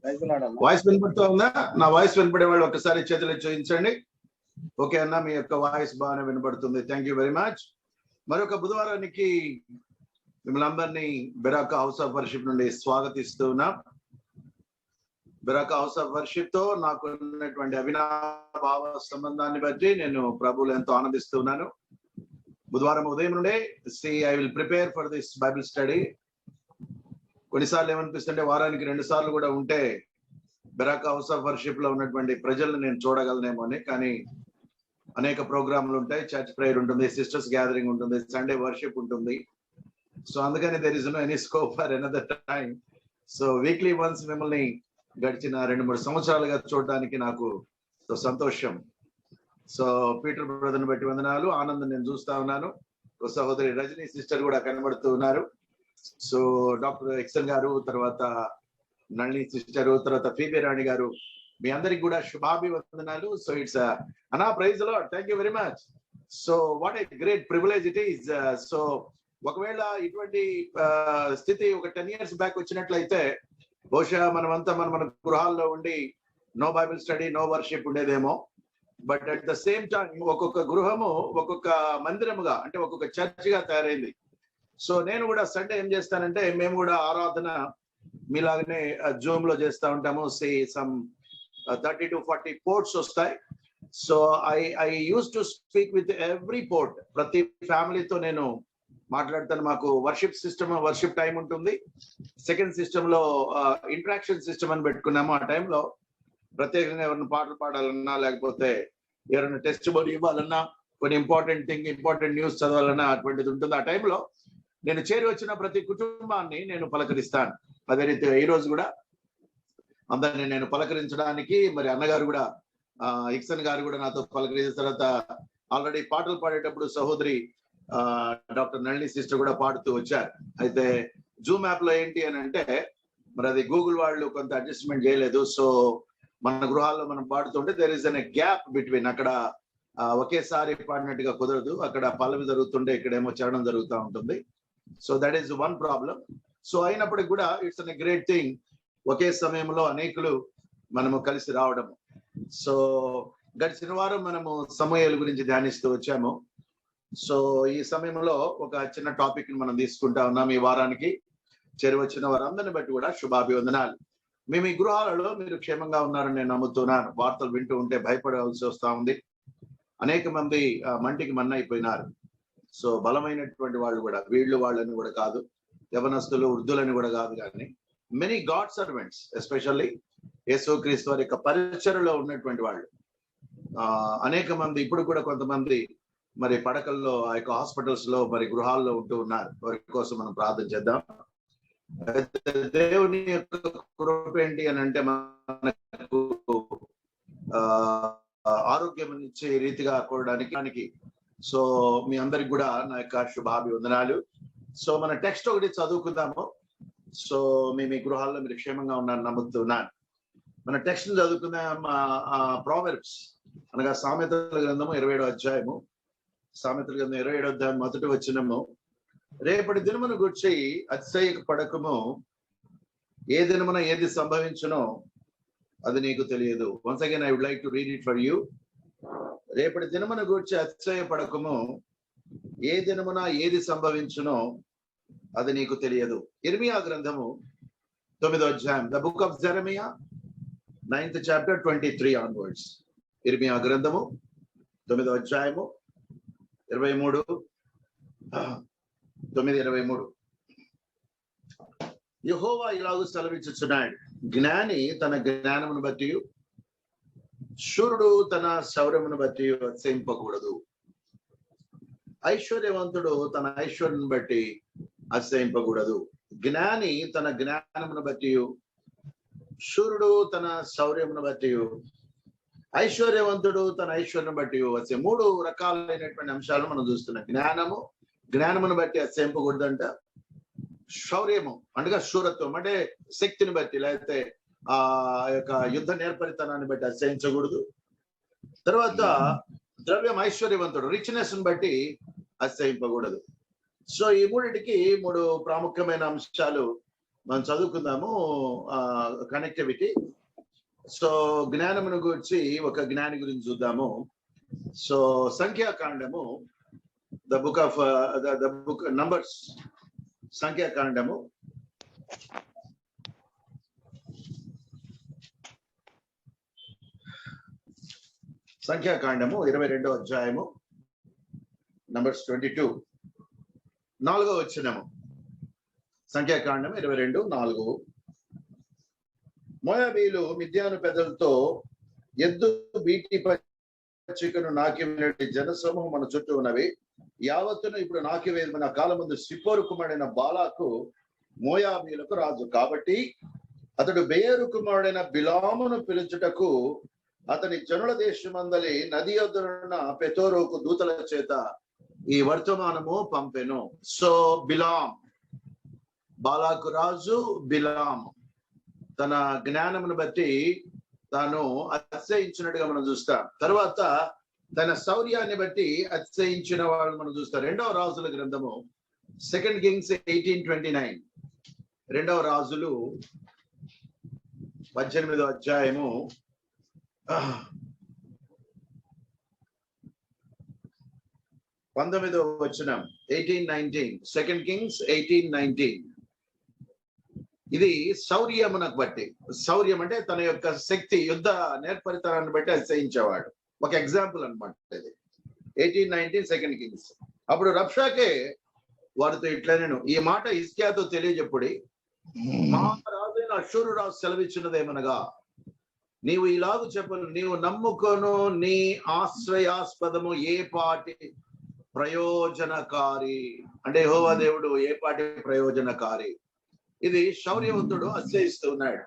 Voice వినపడుతూ ఉందా? నా voice వినపడే వాళ్ళు ఒకసారి చేతులు చూపించండి. ఓకే అన్న, మీ యొక్క వాయిస్ బాగానే వినపడుతుంది. Thank you very much. మరొక బుధవారానికి మిమ్మల్ని అందరినీ బెరాకా హౌస్ ఆఫ్ వర్షిప్ నుండి స్వాగతిస్తూ ఉన్నాం. బెరాకా హౌస్ ఆఫ్ వర్షిప్ తో నాకు ఉన్నటువంటి అవినాభావ సంబంధాన్ని బట్టి నేను ప్రభువులు ఎంతో ఆనందిస్తూ ఉన్నాను. బుధవారం ఉదయం నుండే I will prepare for this Bible study. కొన్నిసార్లు ఏమనిపిస్తుంటే వారానికి 2 సార్లు కూడా ఉంటే బెరాకా హౌస్ ఆఫ్ వర్షిప్ లో ఉన్నటువంటి ప్రజలను నేను చూడగలనేమో అని. కానీ అనేక ప్రోగ్రాంలు ఉంటాయి, చర్చ్ ప్రేయర్ ఉంటుంది, సిస్టర్స్ గ్యాదరింగ్ ఉంటుంది, సండే వర్షిప్ ఉంటుంది. సో అందుకని there is no any scope for another time. So weekly once మిమ్మల్ని గడిచిన 2-3 సంవత్సరాలుగా చూడడానికి నాకు సంతోషం. సో పీటర్ బ్రదర్ని బట్టి వందనాలు. ఆనందం నేను చూస్తా ఉన్నాను. సహోదరి రజనీ సిస్టర్ కూడా కనబడుతూ ఉన్నారు. సో డాక్టర్ ఎక్సన్ గారు, తర్వాత నళిని సిస్టర్, తర్వాత ఫీబీ రాణి గారు, మీ అందరికి కూడా శుభాభివందనాలు. So it's an praise the lord. Thank you very much. So what a great privilege it is. So ఒకవేళ ఇటువంటి స్థితి ఒక 10 years బ్యాక్ వచ్చినట్లయితే బహుశా మనమంతా మన గృహాల్లో ఉండి no Bible study, no worship ఉండేదేమో. But at the same time ఒక్కొక్క గృహము ఒక్కొక్క మందిరముగా, అంటే ఒక్కొక్క చర్చ్ గా తయారైంది. సో నేను కూడా సండే ఏం చేస్తానంటే, మేము కూడా ఆరాధన మీలాగనే జూమ్ లో చేస్తూ ఉంటాము. సమ్ 30 to 40 పోర్ట్స్ వస్తాయి. So I use to speak with every port. ప్రతి ఫ్యామిలీతో నేను మాట్లాడతాను. మాకు వర్షిప్ టైం ఉంటుంది. సెకండ్ సిస్టమ్ లో ఇంటరాక్షన్ సిస్టమ్ అని పెట్టుకున్నాము. ఆ టైంలో ప్రత్యేకంగా ఎవరైనా పాటలు పాడాలన్నా, లేకపోతే ఎవరైనా టెస్ట్ బోర్డు ఇవ్వాలన్నా, కొన్ని ఇంపార్టెంట్ న్యూస్ చదవాలన్నా అటువంటిది ఉంటుంది. ఆ టైంలో నేను చేరి వచ్చిన ప్రతి కుటుంబాన్ని నేను పలకరిస్తాను. అదే రీతి ఈ రోజు కూడా అందరినీ నేను పలకరించడానికి, మరి అన్నగారు కూడా ఇక్సన్ గారు కూడా నాతో పలకరించిన తర్వాత ఆల్రెడీ పాటలు పాడేటప్పుడు సహోదరి డాక్టర్ నళిని సిస్టర్ కూడా పాడుతూ వచ్చారు. అయితే జూమ్ యాప్ లో ఏంటి అని అంటే, మరి అది గూగుల్ వాళ్ళు కొంత అడ్జస్ట్మెంట్ చేయలేదు. సో మన గృహాల్లో మనం పాడుతుంటే there is an gap between. అక్కడ ఒకేసారి పాడినట్టుగా కుదరదు. అక్కడ పల్లవి జరుగుతుంటే ఇక్కడేమో చరణం జరుగుతూ ఉంటుంది. So that is one problem. So అయినప్పటికీ కూడా ఇట్స్ అన్ గ్రేట్ థింగ్, ఒకే సమయంలో అనేకులు మనము కలిసి రావడం. సో గడిచిన వారం మనము సమూయేలు గురించి ధ్యానిస్తూ వచ్చాము. సో ఈ సమయంలో ఒక చిన్న టాపిక్ ని మనం తీసుకుంటా ఉన్నాం. ఈ వారానికి చేరువచ్చిన వారందరిని బట్టి కూడా శుభాభివందనాలు. మేము ఈ గృహాలలో మీరు క్షేమంగా ఉన్నారని నేను నమ్ముతున్నాను. వార్తలు వింటూ ఉంటే భయపడవలసి వస్తా ఉంది. అనేక మంది మంటికి మన్నైపోయినారు. సో బలమైనటువంటి వాళ్ళు కూడా, వాళ్ళని కూడా కాదు, యవనస్తులు వృద్ధులని కూడా కాదు, కానీ మెనీ గాడ్ సర్వెంట్స్, ఎస్పెషల్లీ యేసుక్రీస్తు వారి యొక్క పరిచర్యలో ఉన్నటువంటి వాళ్ళు అనేక మంది ఇప్పుడు కూడా కొంతమంది మరి పడకల్లో, ఆ యొక్క హాస్పిటల్స్ లో, మరి గృహాల్లో ఉంటూ ఉన్నారు. వారి కోసం మనం ప్రార్థన చేద్దాం. దేవుని యొక్క కృప ఏంటి అని అంటే, మనకు ఆరోగ్యం ఇచ్చే రీతిగా కూడడానికి. సో మీ అందరికి కూడా నా యొక్క శుభాభివందనాలు. సో మన టెక్స్ట్ ఒకటి చదువుకుందాము. సో మీ గృహాల్లో మీరు క్షేమంగా ఉన్నారని నమ్ముతున్నాను. మన టెక్స్ట్ చదువుకుందాం. ప్రావెర్బ్స్ అనగా సామెతల గ్రంథము 27వ అధ్యాయము. సామెతల గ్రంథం 27వ అధ్యాయం 1వ వచనము. రేపటి దినమును గూర్చి అతిశయ పడకము, ఏ దినమున ఏది సంభవించునో అది నీకు తెలియదు. Once again I would like to read it for you. రేపటి దినమును గూర్చి అతిశయ పడకము, ఏ దినమున ఏది సంభవించునో అది నీకు తెలియదు. ఇర్మియా గ్రంథము 9వ అధ్యాయం, the book of జెరమియా 9th chapter 23 onwards. ఇర్మియా గ్రంథము 9వ అధ్యాయము 9:23. యెహోవా ఇలాగూ సెలవిచ్చుచున్నాడు, జ్ఞాని తన జ్ఞానమును బట్టి, శూరుడు తన శౌర్యమును బట్టి అతిశయింపకూడదు. ఐశ్వర్యవంతుడు తన ఐశ్వర్యమును బట్టి అతిశయింపకూడదు. జ్ఞాని తన జ్ఞానమును బట్టి, శూరుడు తన శౌర్యమును బట్టి, ఐశ్వర్యవంతుడు తన ఐశ్వర్యం బట్టి వచ్చే 3 రకాలైనటువంటి అంశాలు మనం చూస్తున్నాం. జ్ఞానమును బట్టి అతిశయింపకూడదంట. శౌర్యము అనగా శూరత్వం, అంటే శక్తిని బట్టి, లేకపోతే ఆ యొక్క యుద్ధ నేర్పరితనాన్ని బట్టి అతిశయించకూడదు. తర్వాత ద్రవ్యం, ఐశ్వర్యవంతుడు, రిచ్నెస్ ని బట్టి అతిశయింపకూడదు. సో ఈ 3టికి 3 ప్రాముఖ్యమైన అంశాలు మనం చదువుకుందాము కనెక్టివిటీ. సో జ్ఞానమును గురించి ఒక జ్ఞాని గురించి చూద్దాము. సో సంఖ్యాకాండము, ద బుక్ నంబర్స్, సంఖ్యాకాండము సంఖ్యాకాండము 22వ అధ్యాయము, నంబర్స్ 22, 4వ వచనము. సంఖ్యాకాండం 22:4. మోయాబీలు మిద్యాను పెద్దలతో ఎద్దు బీటి పచ్చికను నాకివేటి జనసమూహం మన చుట్టూ ఉన్నవి. యావత్తును ఇప్పుడు నాకివేయమని కాలమందు సిప్పోరు కుమారుడైన బాలాకు మోయాబీలకు రాజు. కాబట్టి అతడు బెయేరు కుమారుడైన బిలామును పిలుచుటకు అతని జనుల దేశమందలి నది యొద్దనున్న పెతోరోకు దూతల చేత ఈ వర్తమానము పంపెను. సో బిలాం, బాలాకు రాజు బిలాం తన జ్ఞానమును బట్టి తాను అతిశయించినట్టుగా మనం చూస్తాం. తర్వాత తన శౌర్యాన్ని బట్టి అతిశయించిన వాళ్ళు మనం చూస్తాం. 2వ రాజుల గ్రంథము, 2 Kings 18:29. 2వ రాజులు 18వ అధ్యాయము 19వ వచనం. 18:19. 2 Kings 18:19. ఇది శౌర్యమునకు బట్టి. శౌర్యం అంటే తన యొక్క శక్తి, యుద్ధ నేర్పరితనాన్ని బట్టి అతిశయించేవాడు. ఒక ఎగ్జాంపుల్ అనమాట ఇది. 18:19 2 Kings. అప్పుడు రబ్షాకే వారితో ఇట్లా, నేను ఈ మాట హిజ్కియాతో తెలియజెప్పుడి, మా రాజైన అష్షూరు రాజు సెలవిచ్చినదేమనగా, నీవు ఇలాగు చెప్పను, నీవు నమ్ముకొను నీ ఆశ్రయాస్పదము ఏ పాటి ప్రయోజనకారి. అంటే యెహోవా దేవుడు ఏ పాటి ప్రయోజనకారి. ఇది శౌర్యవంతుడు అతిశయిస్తూ ఉన్నాడు.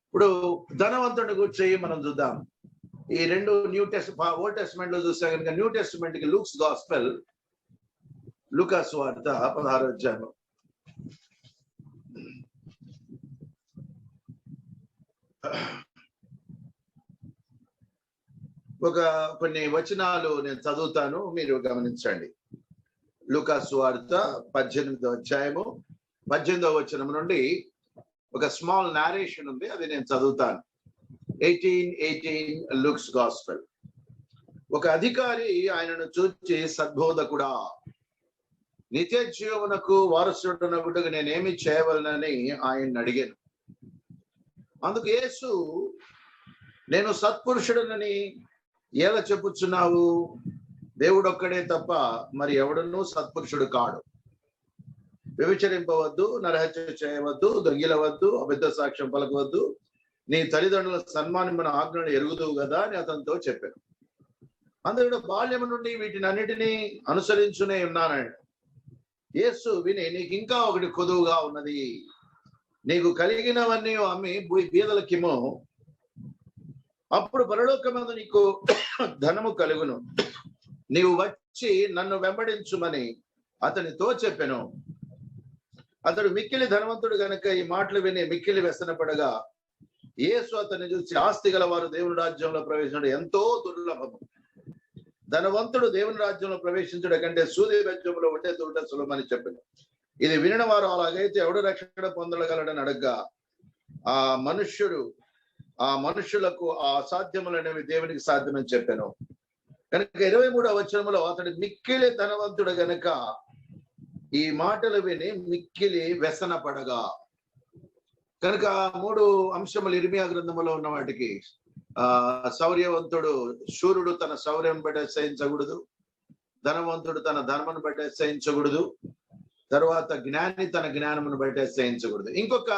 ఇప్పుడు ధనవంతుడి గురించి మనం చూద్దాం. ఈ రెండు ఓల్డ్ టెస్ట్మెంట్ లో చూస్తే కనుక న్యూ టెస్ట్మెంట్ కి లూక్స్ గాస్పెల్, లూకాసు వార్త 16వ అధ్యాయం. కొన్ని వచనాలు నేను చదువుతాను, మీరు గమనించండి. లూకాసు వార్త 18వ అధ్యాయము 18వ వచనం నుండి ఒక స్మాల్ నారేషన్ ఉంది, అది నేను చదువుతాను. 18:18 లూక్స్ గాస్పెల్. ఒక అధికారి ఆయనను చూచి, సద్బోధకుడా, నిత్య జీవమునకు వారసుడనగుటకు నేనేమి చేయవలనని ఆయన అడిగాను. అందుకు యేసు, నేను సత్పురుషుడనని ఎలా చెప్పుచున్నావు? దేవుడొక్కడే తప్ప మరి ఎవడనూ సత్పురుషుడు కాడు. వ్యభిచరింపవద్దు, నరహత్య చేయవద్దు, దొంగిలవద్దు, అబద్ధ సాక్ష్యం పలకవద్దు, నీ తల్లిదండ్రుల సన్మానమైన ఆజ్ఞను ఎరుగుదువు కదా అని అతనితో చెప్పాను. అందులో బాల్యము నుండి వీటిని అన్నిటినీ అనుసరించునే ఉన్నానండి. యేసు విని, నీకు ఇంకా ఒకటి కొదువుగా ఉన్నది, నీకు కలిగినవన్నీ అమ్మి బీదలకిమ్ము, అప్పుడు పరలోకమందు నీకు ధనము కలుగును, నీవు వచ్చి నన్ను వెంబడించుమని అతనితో చెప్పెను. అతడు మిక్కిలి ధనవంతుడు గనుక ఈ మాటలు విని మిక్కిలి వ్యసనపడగా, యేసు అతన్ని చూసి, ఆస్తి గలవారు దేవుని రాజ్యంలో ప్రవేశించడం ఎంతో దుర్లభము, ధనవంతుడు దేవుని రాజ్యంలో ప్రవేశించడం కంటే సూది రాజ్యంలో ఉండే దుర్ట సులభమని చెప్పాను. ఇది వినిన వారు, అలాగైతే ఎవడు రక్షణ పొందగలడని అడగ్గా, ఆ మనుషులకు ఆ అసాధ్యములనేవి దేవునికి సాధ్యమని చెప్పాను. కనుక 23వ వచనంలో, అతడు మిక్కిలి ధనవంతుడు గనుక ఈ మాటలు విని మిక్కిలి వ్యసనపడగా. కనుక 3 అంశములు ఇర్మియా గ్రంథంలో ఉన్న వాటికి, శౌర్యవంతుడు, శూరుడు తన శౌర్యం బట్టి అతిశయించకూడదు, ధనవంతుడు తన ధర్మను బట్టి అతిశయించకూడదు, తర్వాత జ్ఞాని తన జ్ఞానమును బట్టి అతిశయించకూడదు. ఇంకొక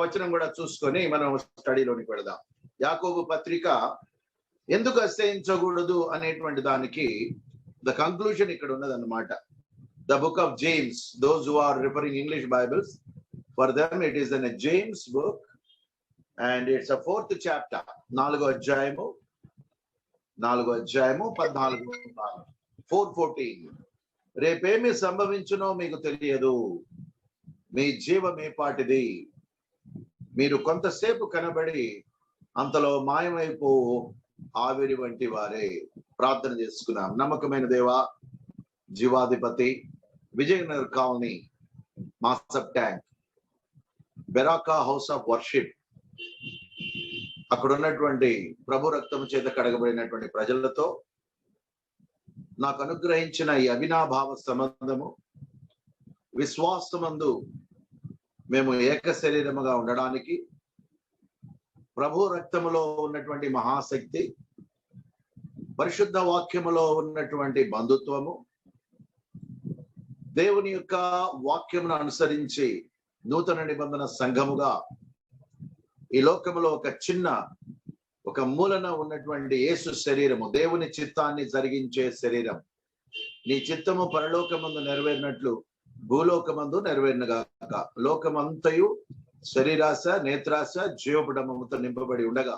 వచనం కూడా చూసుకొని మనం స్టడీలోనికి వెళదాం. యాకోబు పత్రిక ఎందుకు అతిశయించకూడదు అనేటువంటి దానికి ద కంక్లూజన్ ఇక్కడ ఉన్నదన్నమాట. The book of James, those who are referring English Bibles, for them it is a James book and it's a 4th chapter, 4వ అధ్యాయము 14. 4:14. రేపేమి సంభవించునో మీకు తెలియదు, మీ జీవం ఏ పాటిది, మీరు కొంతసేపు కనబడి అంతలో మాయమైపోవు ఆవిరి వంటి వారే. ప్రార్థన చేసుకున్నాం. నమ్మకమైన దేవా, జీవాధిపతి, Vijayanagar colony, మాసప్ tank, Beracah house of worship, అక్కడ ఉన్నటువంటి ప్రభు రక్తము చేత కడగబడినటువంటి ప్రజలతో నాకు అనుగ్రహించిన ఈ అవినాభావ సంబంధము, విశ్వాసమందు మేము ఏక శరీరముగా ఉండడానికి ప్రభు రక్తములో ఉన్నటువంటి మహాశక్తి, పరిశుద్ధ వాక్యములో ఉన్నటువంటి బంధుత్వము, దేవుని యొక్క వాక్యమును అనుసరించి నూతన నిబంధన సంఘముగా ఈ లోకములో ఒక మూలన ఉన్నటువంటి యేసు శరీరము, దేవుని చిత్తాన్ని జరిగించే శరీరం. నీ చిత్తము పరలోకమందు నెరవేరినట్లు భూలోకమందు నెరవేరినగాక. లోకమంతయు శరీరాశ, నేత్రాశ, జీవపటముతో నింపబడి ఉండగా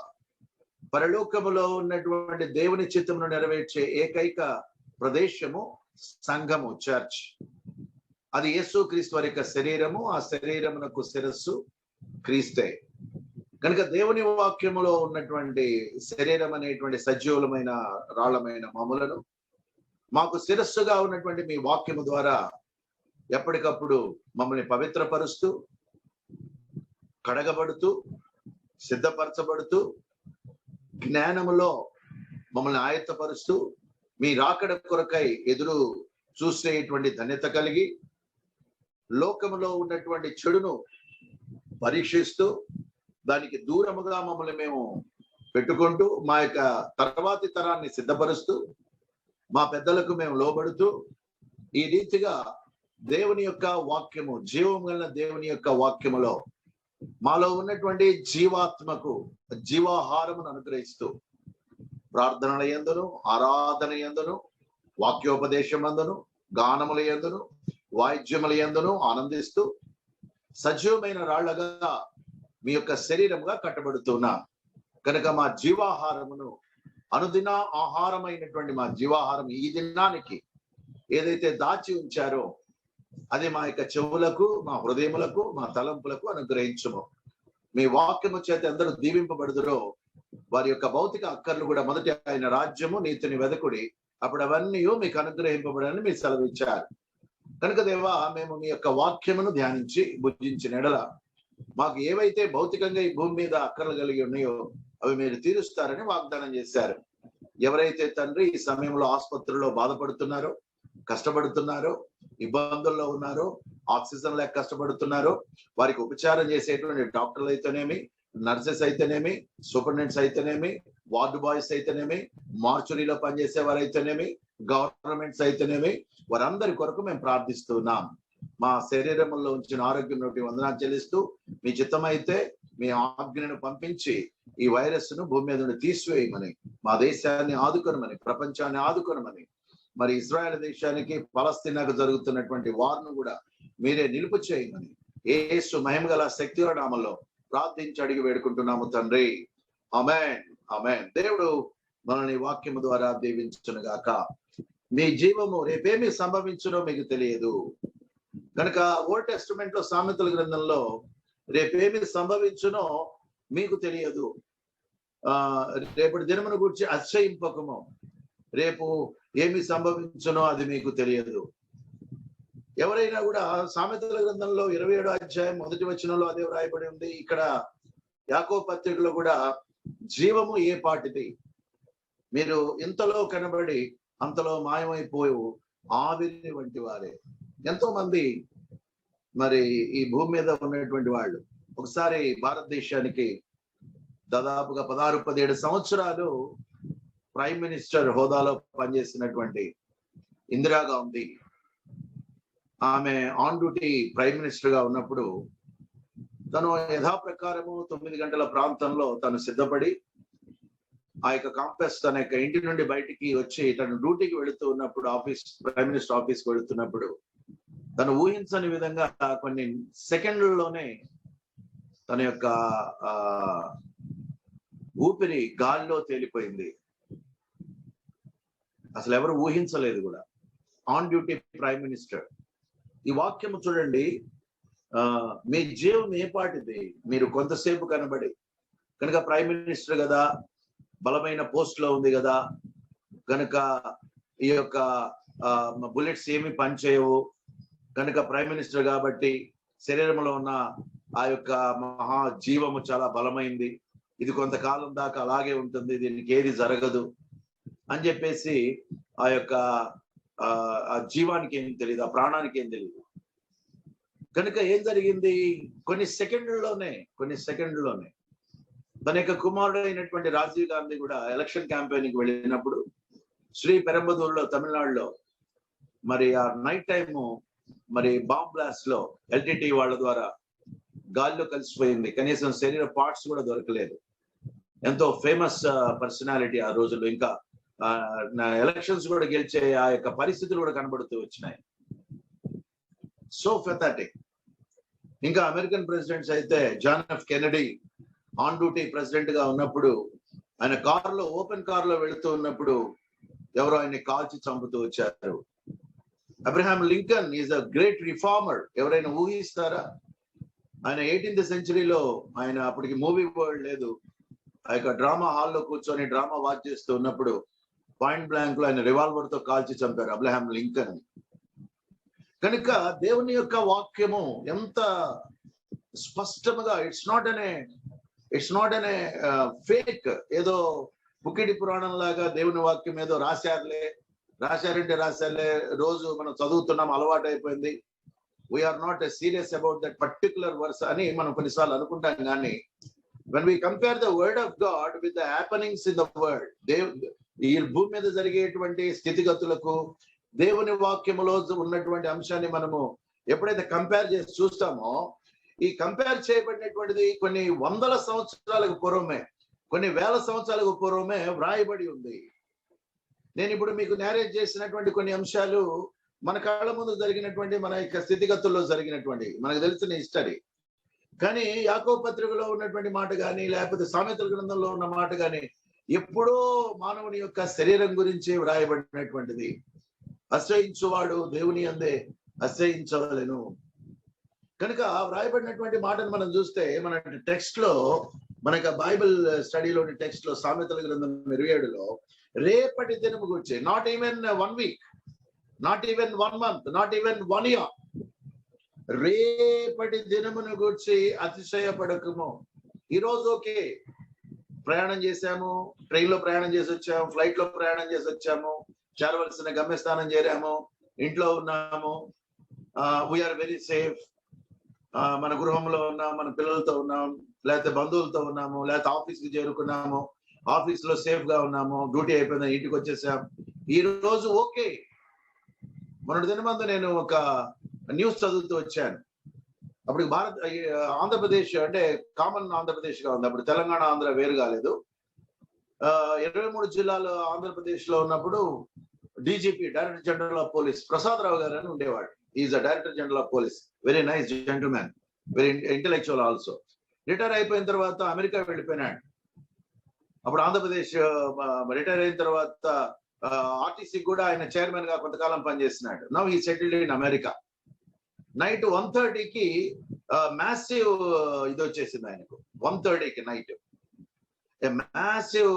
పరలోకములో ఉన్నటువంటి దేవుని చిత్తమును నెరవేర్చే ఏకైక ప్రదేశము సంఘము, చర్చ్. అది యేసు క్రీస్తు వారి యొక్క శరీరము. ఆ శరీరమునకు శిరస్సు క్రీస్తే. కనుక దేవుని వాక్యములో ఉన్నటువంటి శరీరం అనేటువంటి సజీవులమైన రాళ్లమైన మమ్ములను మాకు శిరస్సుగా ఉన్నటువంటి మీ వాక్యము ద్వారా ఎప్పటికప్పుడు మమ్మల్ని పవిత్రపరుస్తూ, కడగబడుతూ, సిద్ధపరచబడుతూ, జ్ఞానములో మమ్మల్ని ఆయత్తపరుస్తూ, మీ రాకడ కొరకై ఎదురు చూసేటువంటి ధన్యత కలిగి, లోకములో ఉన్నటువంటి చెడును పరీక్షిస్తూ దానికి దూరముగా మమ్మల్ని మేము పెట్టుకుంటూ, మా యొక్క తర్వాతి తరాన్ని సిద్ధపరుస్తూ, మా పెద్దలకు మేము లోబడుతూ, ఈ రీతిగా దేవుని యొక్క వాక్యము, జీవం గల దేవుని యొక్క వాక్యములో మాలో ఉన్నటువంటి జీవాత్మకు జీవాహారమును అనుగ్రహిస్తూ, ప్రార్థనల యందును, ఆరాధన యందును, వాక్యోపదేశమందును, గానముల యందును, వాయిద్యముల యందును ఆనందిస్తూ సజీవమైన రాళ్లగా మీ యొక్క శరీరముగా కట్టబడుతున్నా. కనుక మా జీవాహారమును, అనుదిన ఆహారమైనటువంటి మా జీవాహారం ఈ దినానికి ఏదైతే దాచి ఉంచారో అది మా యొక్క చెవులకు, మా హృదయములకు, మా తలంపులకు అనుగ్రహించుము. మీ వాక్యము చేత అందరూ దీవింపబడుదురో వారి యొక్క భౌతిక అక్కర్లు కూడా మొదటి ఆయన రాజ్యము, నీతిని వెదకుడి, అప్పుడు అవన్నీ మీకు అనుగ్రహింపబడని మీరు సెలవిచ్చారు. కనుక దేవా, మేము మీ యొక్క వాక్యమును ధ్యానించి భుజించిన ఎడల మాకు ఏవైతే భౌతికంగా ఈ భూమి మీద అక్కర్లు కలిగి ఉన్నాయో అవి మీరు తీరుస్తారని వాగ్దానం చేశారు. ఎవరైతే తండ్రి ఈ సమయంలో ఆసుపత్రుల్లో బాధపడుతున్నారో, కష్టపడుతున్నారో, ఇబ్బందుల్లో ఉన్నారో, ఆక్సిజన్ లేక కష్టపడుతున్నారో, వారికి ఉపచారం చేసేటువంటి డాక్టర్లు అయితేనేమి, నర్సెస్ అయితేనేమి, సూపరింటెండెంట్స్ అయితేనేమి, వార్డు బాయ్స్ అయితేనేమి, మార్చురీలో పనిచేసే వారు అయితేనేమి, గవర్నమెంట్స్ అయితేనేమి, వారందరి కొరకు మేము ప్రార్థిస్తున్నాం. మా శరీరంలో ఉంచిన ఆరోగ్యం నుండి వందనాలు చెల్లిస్తూ, మీ చిత్తమైతే మీ ఆజ్ఞను పంపించి ఈ వైరస్ ను భూమి మీద నుండి తీసివేయమని, మా దేశాన్ని ఆదుకొనమని, ప్రపంచాన్ని ఆదుకొనమని, మరి ఇజ్రాయెల్ దేశానికి పలస్తీనాకు జరుగుతున్నటువంటి వార్ను కూడా మీరే నిలుపు చేయమని యేసు మహిమ గల శక్తి నామములో ప్రార్థించి అడిగి వేడుకుంటున్నాము తండ్రి. ఆమేన్, ఆమేన్. దేవుడు మనల్ని వాక్యము ద్వారా దీవించును గాక. మీ జీవము రేపేమి సంభవించునో మీకు తెలియదు. కనుక ఓల్డ్ టెస్టిమెంట్ లో, సామెతల గ్రంథంలో రేపేమి సంభవించునో మీకు తెలియదు. రేపటి దినమును గురించి అతిశయింపకము, రేపు ఏమి సంభవించునో అది మీకు తెలియదు. ఎవరైనా కూడా సామెతల గ్రంథంలో 27వ అధ్యాయం 1వ వచనంలో అదే వ్రాయబడి ఉంది. ఇక్కడ యాకోబు పత్రికలో కూడా జీవము ఏ పాటిది, మీరు ఇంతలో కనబడి అంతలో మాయమైపోయి ఆవిరి వంటి వారే. ఎంతో మంది మరి ఈ భూమి మీద ఉన్నటువంటి వాళ్ళు, ఒకసారి భారతదేశానికి దాదాపుగా 16-17 సంవత్సరాలు ప్రైమ్ మినిస్టర్ హోదాలో పనిచేసినటువంటి ఇందిరాగాంధీ, ఆమె ఆన్ డ్యూటీ ప్రైమ్ మినిస్టర్ గా ఉన్నప్పుడు తను యథాప్రకారము 9 గంటల ప్రాంతంలో తను సిద్ధపడి ఆ యొక్క కాంప్లెక్స్ తన యొక్క ఇంటి నుండి బయటికి వచ్చి తను డ్యూటీకి వెళుతూ ఉన్నప్పుడు, ప్రైమ్ మినిస్టర్ ఆఫీస్కి వెళుతున్నప్పుడు తను ఊహించని విధంగా కొన్ని సెకండ్లలోనే తన యొక్క ఊపిరి గాలిలో తేలిపోయింది. అసలు ఎవరు ఊహించలేదు కూడా. On duty prime minister. ఈ వాక్యము చూడండి, మీ జీవం ఏ పాటిది, మీరు కొంతసేపు కనబడి, కనుక ప్రైమ్ మినిస్టర్ కదా, బలమైన పోస్ట్ లో ఉంది కదా, కనుక ఈ యొక్క బుల్లెట్స్ ఏమి పనిచేయవు, కనుక ప్రైమ్ మినిస్టర్ కాబట్టి శరీరంలో ఉన్న ఆ యొక్క మహా జీవము చాలా బలమైంది, ఇది కొంతకాలం దాకా అలాగే ఉంటుంది, దీనికి ఏది జరగదు అని చెప్పేసి ఆ యొక్క ఆ జీవానికి ఏం తెలియదు, ఆ ప్రాణానికి ఏం తెలియదు. కనుక ఏం జరిగింది, కొన్ని సెకండ్లలోనే తన యొక్క కుమారుడు అయినటువంటి రాజీవ్ గాంధీ కూడా ఎలక్షన్ క్యాంపెయిన్కి వెళ్ళినప్పుడు శ్రీ పెరంబదూరులో తమిళనాడులో మరి ఆ నైట్ టైము మరి బాంబ్ బ్లాస్ట్ లో ఎల్టీటీ వాళ్ళ ద్వారా గాల్లో కలిసిపోయింది, కనీసం శరీర పార్ట్స్ కూడా దొరకలేదు. ఎంతో ఫేమస్ పర్సనాలిటీ ఆ రోజుల్లో. ఇంకా ఎలక్షన్స్ కూడా గెలిచే ఆ యొక్క పరిస్థితులు కూడా కనబడుతూ వచ్చినాయి. So pathetic. ఇంకా అమెరికన్ ప్రెసిడెంట్స్ అయితే John F Kennedy on duty president గా ఉన్నప్పుడు ఆయన కారులో, ఓపెన్ కారులో వెళుతూ ఉన్నప్పుడు ఎవరో ఆయన్ని కాల్చి చంపుతూ వచ్చారు. Abraham Lincoln is a great reformer. ఎవరైనా ఊహిస్తారా? ఆయన 18th సెంచరీలో, ఆయన అప్పటికి మూవీ వరల్డ్ లేదు, ఆ యొక్క డ్రామా హాల్లో కూర్చొని డ్రామా వాచ్ చేస్తూ ఉన్నప్పుడు పాయింట్ బ్లాంక్ లో ఆయన రివాల్వర్ తో కాల్చి చంపారు అబ్రహాం లింకన్. కనుక దేవుని యొక్క వాక్యము ఎంత స్పష్టముగా, ఇట్స్ నాట్ అనే ఫేక్, ఏదో బుక్కిడి పురాణం లాగా దేవుని వాక్యం ఏదో రాశారంటే రోజు మనం చదువుతున్నాం, అలవాటు అయిపోయింది, we are not serious about that particular verse అని మనం కొన్నిసార్లు అనుకుంటాం. కానీ when we compare the word of God with the happenings in the world, ఈ భూమి మీద జరిగేటువంటి స్థితిగతులకు దేవుని వాక్యములో ఉన్నటువంటి అంశాన్ని మనము ఎప్పుడైతే కంపేర్ చేసి చూస్తామో, ఈ కంపేర్ చేయబడినటువంటిది కొన్ని వందల సంవత్సరాలకు పూర్వమే, కొన్ని వేల సంవత్సరాలకు పూర్వమే వ్రాయబడి ఉంది. నేను ఇప్పుడు మీకు నేరేట్ చేసినటువంటి కొన్ని అంశాలు మన కళ్ళ ముందు జరిగినటువంటి, మన యొక్క స్థితిగతుల్లో జరిగినటువంటి, మనకు తెలిసిన హిస్టరీ. కానీ యాకోబు పత్రికలో ఉన్నటువంటి మాట కానీ, లేకపోతే సామెతల గ్రంథంలో ఉన్న మాట కానీ ఎప్పుడో మానవుని యొక్క శరీరం గురించి వ్రాయబడినటువంటిది. అసహించువాడు దేవుని అందే అసహించవలెను. కనుక వ్రాయబడినటువంటి మాటను మనం చూస్తే, మన టెక్స్ట్ లో, మనకు బైబిల్ స్టడీలోని టెక్స్ట్ లో సామెతల గ్రంథం 27లో రేపటి దినము గురించి, not even 1 week, not even 1 month, not even 1 year, రేపటి దినమును గురించి అతిశయపడకము. ఈరోజు ఓకే, ప్రయాణం చేశాము, ట్రైన్ లో ప్రయాణం చేసి వచ్చాము, ఫ్లైట్ లో ప్రయాణం చేసి వచ్చాము, చేరవలసిన గమ్యస్థానం చేరాము, ఇంట్లో ఉన్నాము, వీఆర్ వెరీ సేఫ్, మన గృహంలో ఉన్నాం, మన పిల్లలతో ఉన్నాం, లేకపోతే బంధువులతో ఉన్నాము, లేకపోతే ఆఫీస్కి చేరుకున్నాము, ఆఫీస్ లో సేఫ్ గా ఉన్నాము, డ్యూటీ అయిపోయింది, ఇంటికి వచ్చేసాం, ఈ రోజు ఓకే. మొన్నటి దినమందు నేను ఒక న్యూస్ చదువుతూ వచ్చాను. అప్పుడు ఆంధ్రప్రదేశ్ అంటే కామన్ ఆంధ్రప్రదేశ్ గా ఉంది, అప్పుడు తెలంగాణ ఆంధ్ర వేరు కాలేదు. 23 జిల్లాలు ఆంధ్రప్రదేశ్ లో ఉన్నప్పుడు DGP, director general of police Prasad Rao గారు అని ఉండేవాడు. Is a director general of police, very nice gentlemen, very intellectual also. Retire అయిపోయిన తర్వాత అమెరికా వెళ్ళిపోయినాడు. అప్పుడు ఆంధ్రప్రదేశ్ రిటైర్ అయిన తర్వాత ఆర్టీసీ కూడా ఆయన చైర్మన్ గా కొంతకాలం పనిచేస్తున్నాడు. Now he settled in America. Night 1:30కి మ్యాసివ్ ఇది వచ్చేసింది ఆయనకు. 1:30కి నైట్ మ్యాసివ్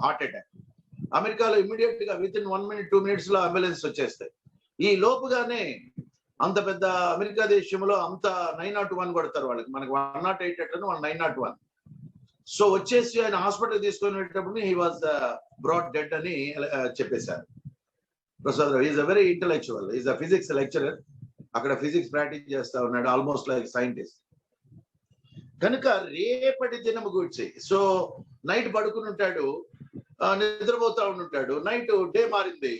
హార్ట్ అటాక్. అమెరికాలో ఇమ్మీడియట్ గా విత్ ఇన్ 1 minute 2 minutes లో అంబులెన్స్ వచ్చేస్తాయి. ఈ లోపుగానే అంత పెద్ద అమెరికా దేశంలో అంత 901 కొడతారు వాళ్ళకి, మనకి 108 అట్లను 901. సో వచ్చేసి ఆయన హాస్పిటల్ తీసుకొని వెళ్ళేటప్పుడు హీ వాజ్ బ్రాట్ డెడ్ అని చెప్పేశారు. Prasad Rao is a very intellectual, is a physics lecturer, అక్కడ ఫిజిక్స్ ప్రాక్టీస్ చేస్తా ఉన్నాడు, ఆల్మోస్ట్ లైక్ సైంటిస్ట్. కనుక రేపటి దినము గురించి, సో నైట్ పడుకుని ఉంటాడు, నిద్రపోతా ఉంటాడు, నైట్ డే మారింది,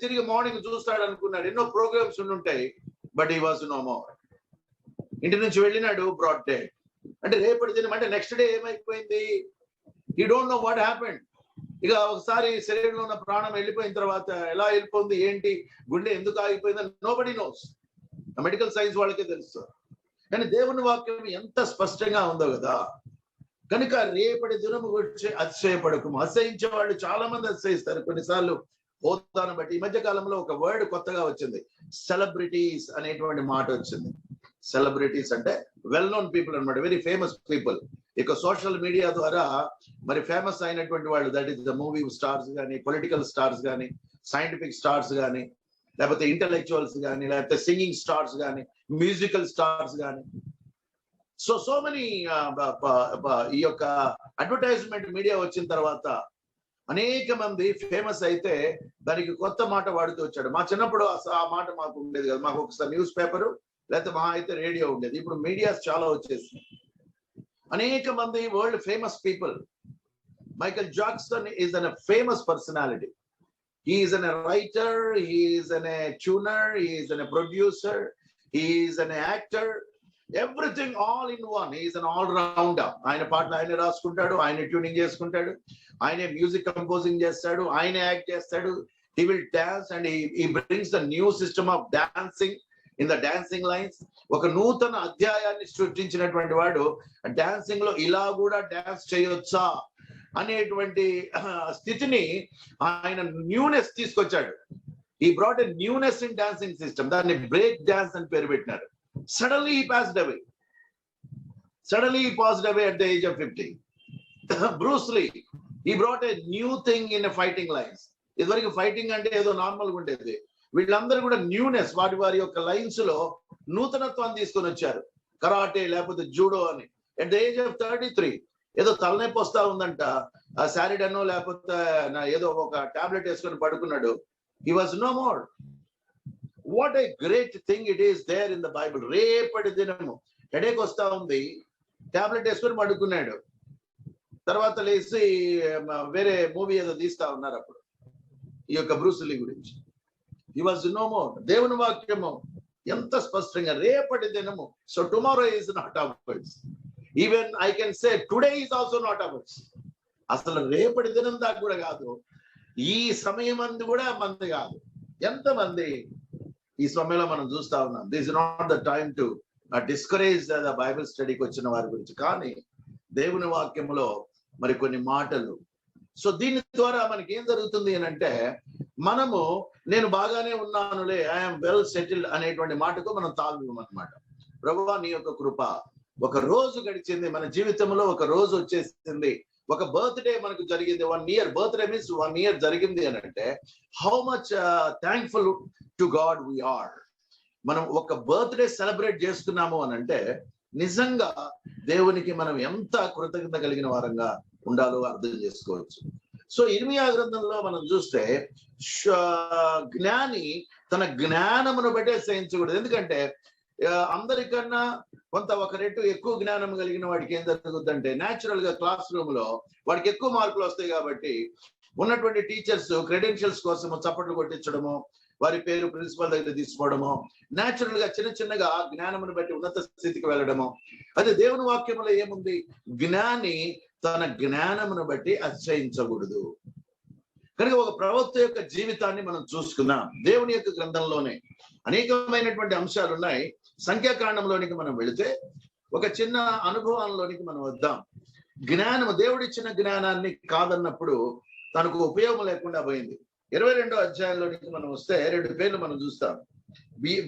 తిరిగి మార్నింగ్ చూస్తాడు అనుకున్నాడు, ఎన్నో ప్రోగ్రామ్స్ ఉండుంటాయి, but he was no more. ఇంటి నుంచి వెళ్ళినాడు, బ్రాట్ డే. అంటే రేపటి దినం అంటే నెక్స్ట్ డే ఏమైపోయింది, you don't know what happened. ఇక ఒకసారి శరీరంలో ఉన్న ప్రాణం వెళ్ళిపోయిన తర్వాత ఎలా వెళ్ళిపోయింది, ఏంటి, గుండె ఎందుకు ఆగిపోయిందని నోబడీ నోస్. మెడికల్ సైన్స్ వాళ్ళకే తెలుసు. కానీ దేవుని వాక్యం ఎంత స్పష్టంగా ఉందో కదా. కనుక రేపటి దినము గురించి అతిశయపడకము. అతిశయించే వాళ్ళు చాలా మంది అతిశయిస్తారు కొన్నిసార్లు హోదాను బట్టి. ఈ మధ్య కాలంలో ఒక వర్డ్ కొత్తగా వచ్చింది, సెలబ్రిటీస్ అనేటువంటి మాట వచ్చింది. సెలబ్రిటీస్ అంటే వెల్ నోన్ పీపుల్ అనమాట, వెరీ ఫేమస్ పీపుల్. ఇక సోషల్ మీడియా ద్వారా మరి ఫేమస్ అయినటువంటి వాళ్ళు, that is the movie stars కానీ, పొలిటికల్ స్టార్స్ కానీ, సైంటిఫిక్ స్టార్స్ కానీ, లేకపోతే ఇంటలెక్చువల్స్ కానీ, లేకపోతే సింగింగ్ స్టార్స్ కానీ, మ్యూజికల్ స్టార్స్ కానీ. సో మెనీ ఈ యొక్క అడ్వర్టైజ్మెంట్ మీడియా వచ్చిన తర్వాత అనేక మంది ఫేమస్ అయితే దానికి కొత్త మాట వాడుతూ వచ్చాడు. మా చిన్నప్పుడు ఆ మాట మాకు ఉండేది కదా, మాకు ఒకసారి న్యూస్ పేపరు లేకపోతే మా అయితే రేడియో ఉండేది. ఇప్పుడు మీడియాస్ చాలా వచ్చేసినాయి. అనేక మంది world famous people. Michael Jackson is an famous personality. He is a writer, he is a tuner, he is a producer, he is an actor, everything all in one. He is an all-rounder. ఆయన పాటలు ఆయన రాసుకుంటాడు, ఆయన tuning చేసుకుంటాడు, ఆయన music composing చేస్తాడు, ఆయన act చేస్తాడు. He will dance and he brings the new system of dancing in the dancing lines. ఒక నూతన అధ్యాయాన్ని సృష్టించినటువంటి వాడు డాన్సింగ్ లో ఇలా కూడా డాన్స్ చేయొచ్చా అనేటువంటి స్థితిని ఆయన న్యూనెస్ తీసుకొచ్చాడు. ఈ brought a newness in dancing system. దాన్ని బ్రేక్ డాన్స్ అని పేరు పెట్టినారు. Suddenly he passed away. Suddenly he passed away at the age of 50. Bruce Lee, he brought a new thing in a fighting lines. ఇదివరకు fighting అంటే ఏదో normal గా ఉండేది. వీళ్ళందరూ కూడా న్యూనెస్, వారి యొక్క లైన్స్ లో నూతనత్వాన్ని తీసుకొని వచ్చారు. కరాటే లేకపోతే జూడో అని. at the age of 33 ఏదో తలనొప్పి వస్తా ఉందంట, సారిడనో లేకపోతే ఏదో ఒక టాబ్లెట్ వేసుకొని పడుకున్నాడు. He was no more. What a great thing it is there in the Bible. రేపటి దినము హెడేక్ వస్తా ఉంది, టాబ్లెట్ వేసుకొని పడుకున్నాడు. తర్వాత లేచి వేరే మూవీ ఏదో తీస్తా ఉన్నారు అప్పుడు ఈ యొక్క బ్రూస్ లీ గురించి. He was no more. దేవుని వాక్యము ఎంత స్పష్టంగా రేపటి దినము. So tomorrow is not ours. Even I can say today is also not ours. అసలు రేపటి దినం దాకా కూడా కాదు, ఈ సమయం అందు కూడా మంది కాదు. ఎంతమంది ఈ సమయంలో మనం చూస్తా ఉన్నాం. This is not the time to discourage the Bible స్టడీకి వచ్చిన వారి గురించి, కానీ దేవుని వాక్యంలో మరి కొన్ని మాటలు. సో దీని ద్వారా మనకి ఏం జరుగుతుంది అని అంటే, మనము నేను బాగానే ఉన్నానులే, ఐఎమ్ వెల్ సెటిల్డ్ అనేటువంటి మాటకు మనం తాగు అనమాట. ప్రభువా నీ యొక్క కృప. ఒక రోజు గడిచింది మన జీవితంలో, ఒక రోజు వచ్చేసింది, ఒక బర్త్డే మనకు జరిగింది. 1 year బర్త్డే మీన్స్ 1 year జరిగింది అని అంటే how much thankful to God we are. మనం ఒక బర్త్డే సెలబ్రేట్ చేసుకున్నాము అని అంటే నిజంగా దేవునికి మనం ఎంత కృతజ్ఞత కలిగిన వారంగా ఉండాలో అర్థం చేసుకోవచ్చు. సో ఇర్మియా గ్రంథంలో మనం చూస్తే జ్ఞాని తన జ్ఞానమును బట్టే సహించకూడదు. ఎందుకంటే అందరికన్నా కొంత ఒక రెట్టు ఎక్కువ జ్ఞానం కలిగిన వాడికి ఏం జరుగుతుందంటే, న్యాచురల్ గా క్లాస్ రూమ్ లో వాడికి ఎక్కువ మార్కులు వస్తాయి కాబట్టి ఉన్నటువంటి టీచర్స్ క్రెడెన్షియల్స్ కోసము చప్పట్లు కొట్టించడము, వారి పేరు ప్రిన్సిపల్ దగ్గర తీసుకోవడము, న్యాచురల్ గా చిన్నగా జ్ఞానమును బట్టి ఉన్నత స్థితికి వెళ్ళడము. అదే దేవుని వాక్యంలో ఏముంది? జ్ఞాని తన జ్ఞానమును బట్టి అతిశయించకూడదు. కనుక ఒక ప్రవక్త యొక్క జీవితాన్ని మనం చూసుకుందాం. దేవుని యొక్క గ్రంథంలోనే అనేకమైనటువంటి అంశాలు ఉన్నాయి. సంఖ్యాకాండంలోనికి మనం వెళితే ఒక చిన్న అనుభవంలోనికి మనం వద్దాం. జ్ఞానము, దేవుడిచ్చిన జ్ఞానాన్ని కాదన్నప్పుడు తనకు ఉపయోగం లేకుండా పోయింది. 22వ అధ్యాయంలోనికి మనం వస్తే 2 పేర్లు మనం చూస్తాం.